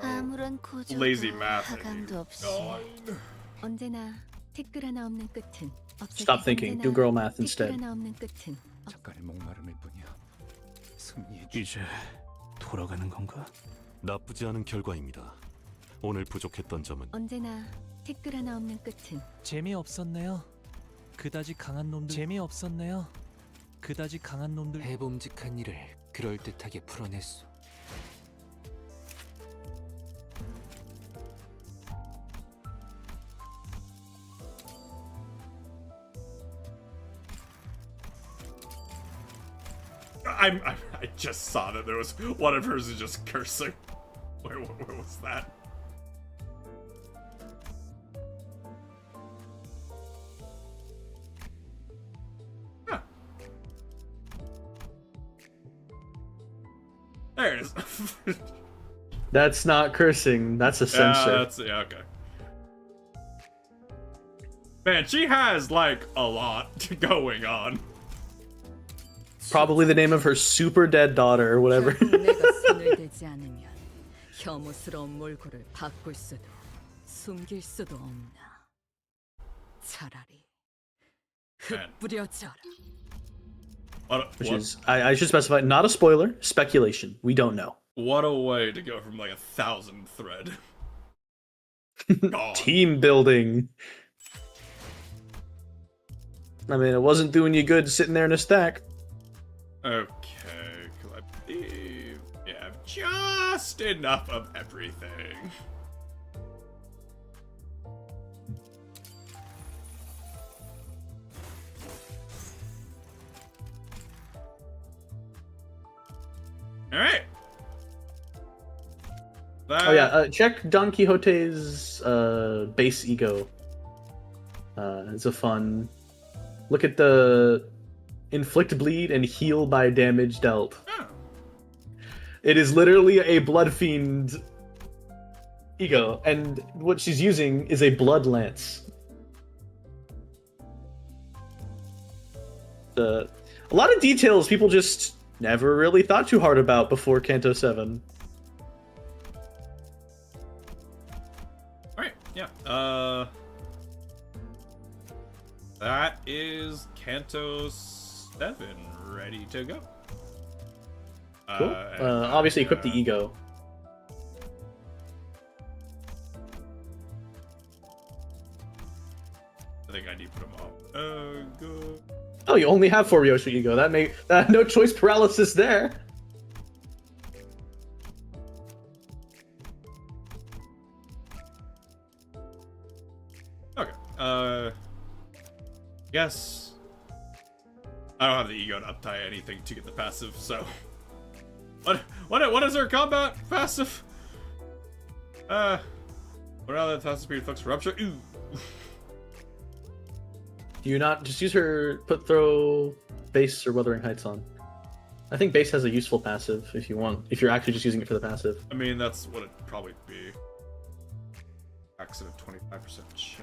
아무런 고조도 Lazy math. I 하강도 need 없이 9. 언제나 댓글 하나 없는 끝은 Stop thinking. Do girl math instead. 댓글 하나 없는 끝은 잠깐의 목마름일 뿐이야. 승리의 이제 돌아가는 건가? 나쁘지 않은 결과입니다. 오늘 부족했던 점은 언제나 댓글 하나 없는 끝은 재미없었네요. 그다지 강한 놈들 재미없었네요. 그다지 강한 놈들 해봄직한 일을 그럴듯하게 풀어냈소. I just saw that there was one of hers is just cursing. Where was that? Huh. There it is. That's not cursing. That's a censor. Yeah, okay. Man, she has like a lot going on. Probably the name of her super dead daughter or whatever. 내가 손을 대지 않으면 혐오스러운 몰골을 바꿀 수도 숨길 수도 없나. 차라리 흩뿌려져라. Which is, I should specify, not a spoiler, speculation. We don't know. What a way to go from like 1,000 thread. Team building. I mean, it wasn't doing you good sitting there in a stack. Okay, I believe we have just enough of everything. Alright. Oh yeah, check Don Quixote's base ego. It's a fun... Look at the inflict bleed and heal by damage dealt. Oh. It is literally a blood fiend ego, and what she's using is a blood lance. A lot of details people just never really thought too hard about before Kanto 7. Alright, yeah. That is Kanto 7 ready to go. Cool. Obviously equip the ego. I think I need to put them all. Good. Oh, you only have 4 Ryosho ego. That no choice paralysis there. Okay. Guess I don't have the ego to uptie anything to get the passive, so what is her combat passive? What are the passive period flux rupture? Ooh. Do you not just use her throw base or Wuthering Heights on? I think base has a useful passive if you want, if you're actually just using it for the passive. I mean, that's what it'd probably be. Accident 25% chance.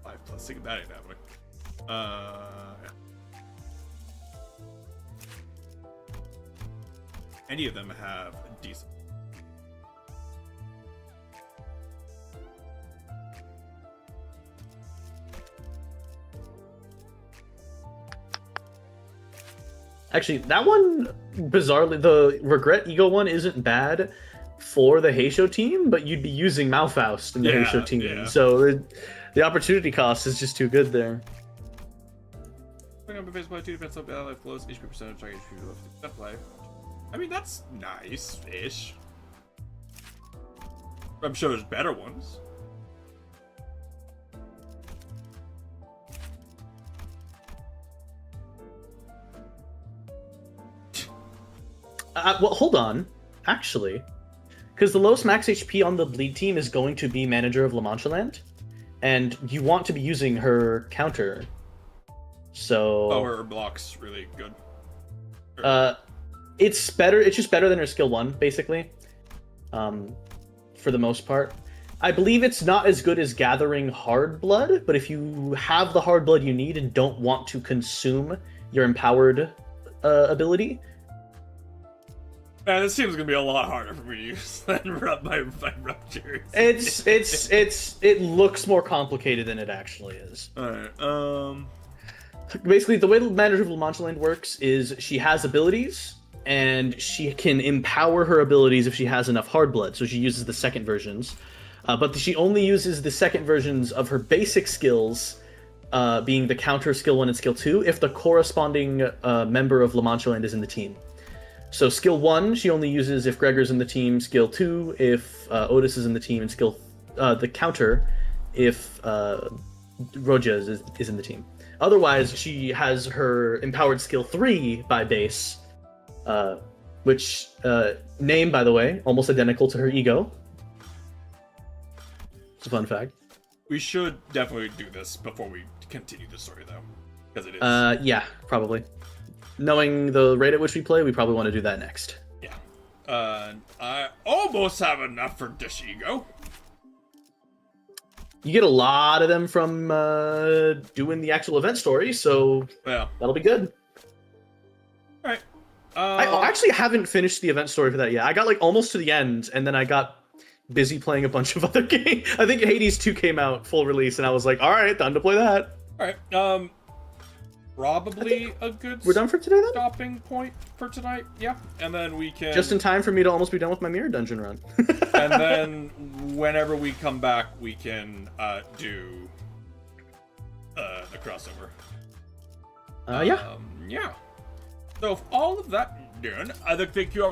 5+, think that ain't that way. Yeah. Any of them have decent. Actually, that one, bizarrely, the Regret Ego one isn't bad for the Heisho team, but you'd be using Malfaust in the Heisho team, yeah. so the opportunity cost is just too good there. I mean, that's nice-ish. I'm sure there's better ones. Well, hold on. Actually, because the lowest max HP on the bleed team is going to be Manager of La Mancha Land, and you want to be using her counter. So. Oh, her block's really good. It's better. It's just better than her skill 1, basically. For the most part, I believe it's not as good as gathering hard blood, but if you have the hard blood you need and don't want to consume your empowered ability. Man, this seems gonna be a lot harder for me to use than my ruptures. It looks more complicated than it actually is. Alright, basically, the way the Manager of La Mancha Land works is she has abilities, and she can empower her abilities if she has enough hard blood, so she uses the second versions. But she only uses the second versions of her basic skills, being the counter skill 1 and skill 2, if the corresponding member of La Mancha Land is in the team. So skill 1, she only uses if Gregor's in the team. Skill 2, if Otis is in the team. And skill the counter, if Roja is in the team. Otherwise, she has her Empowered Skill 3 by base, which, name, by the way, almost identical to her ego. It's a fun fact. We should definitely do this before we continue the story, though, because it is. Yeah, probably. Knowing the rate at which we play, we probably want to do that next. Yeah. I almost have enough for Dishigo. You get a lot of them from doing the actual event story, so Yeah. that'll be good. All right. I actually haven't finished the event story for that yet. I got like almost to the end, and then I got busy playing a bunch of other games. I think Hades 2 came out full release, and I was like, all right, time to play that. All right. Probably a good. We're done for today then? Stopping point for tonight. Yeah, and then we can. Just in time for me to almost be done with my mirror dungeon run. And then whenever we come back, we can do the crossover. Yeah. Yeah. So if all of that done, I think you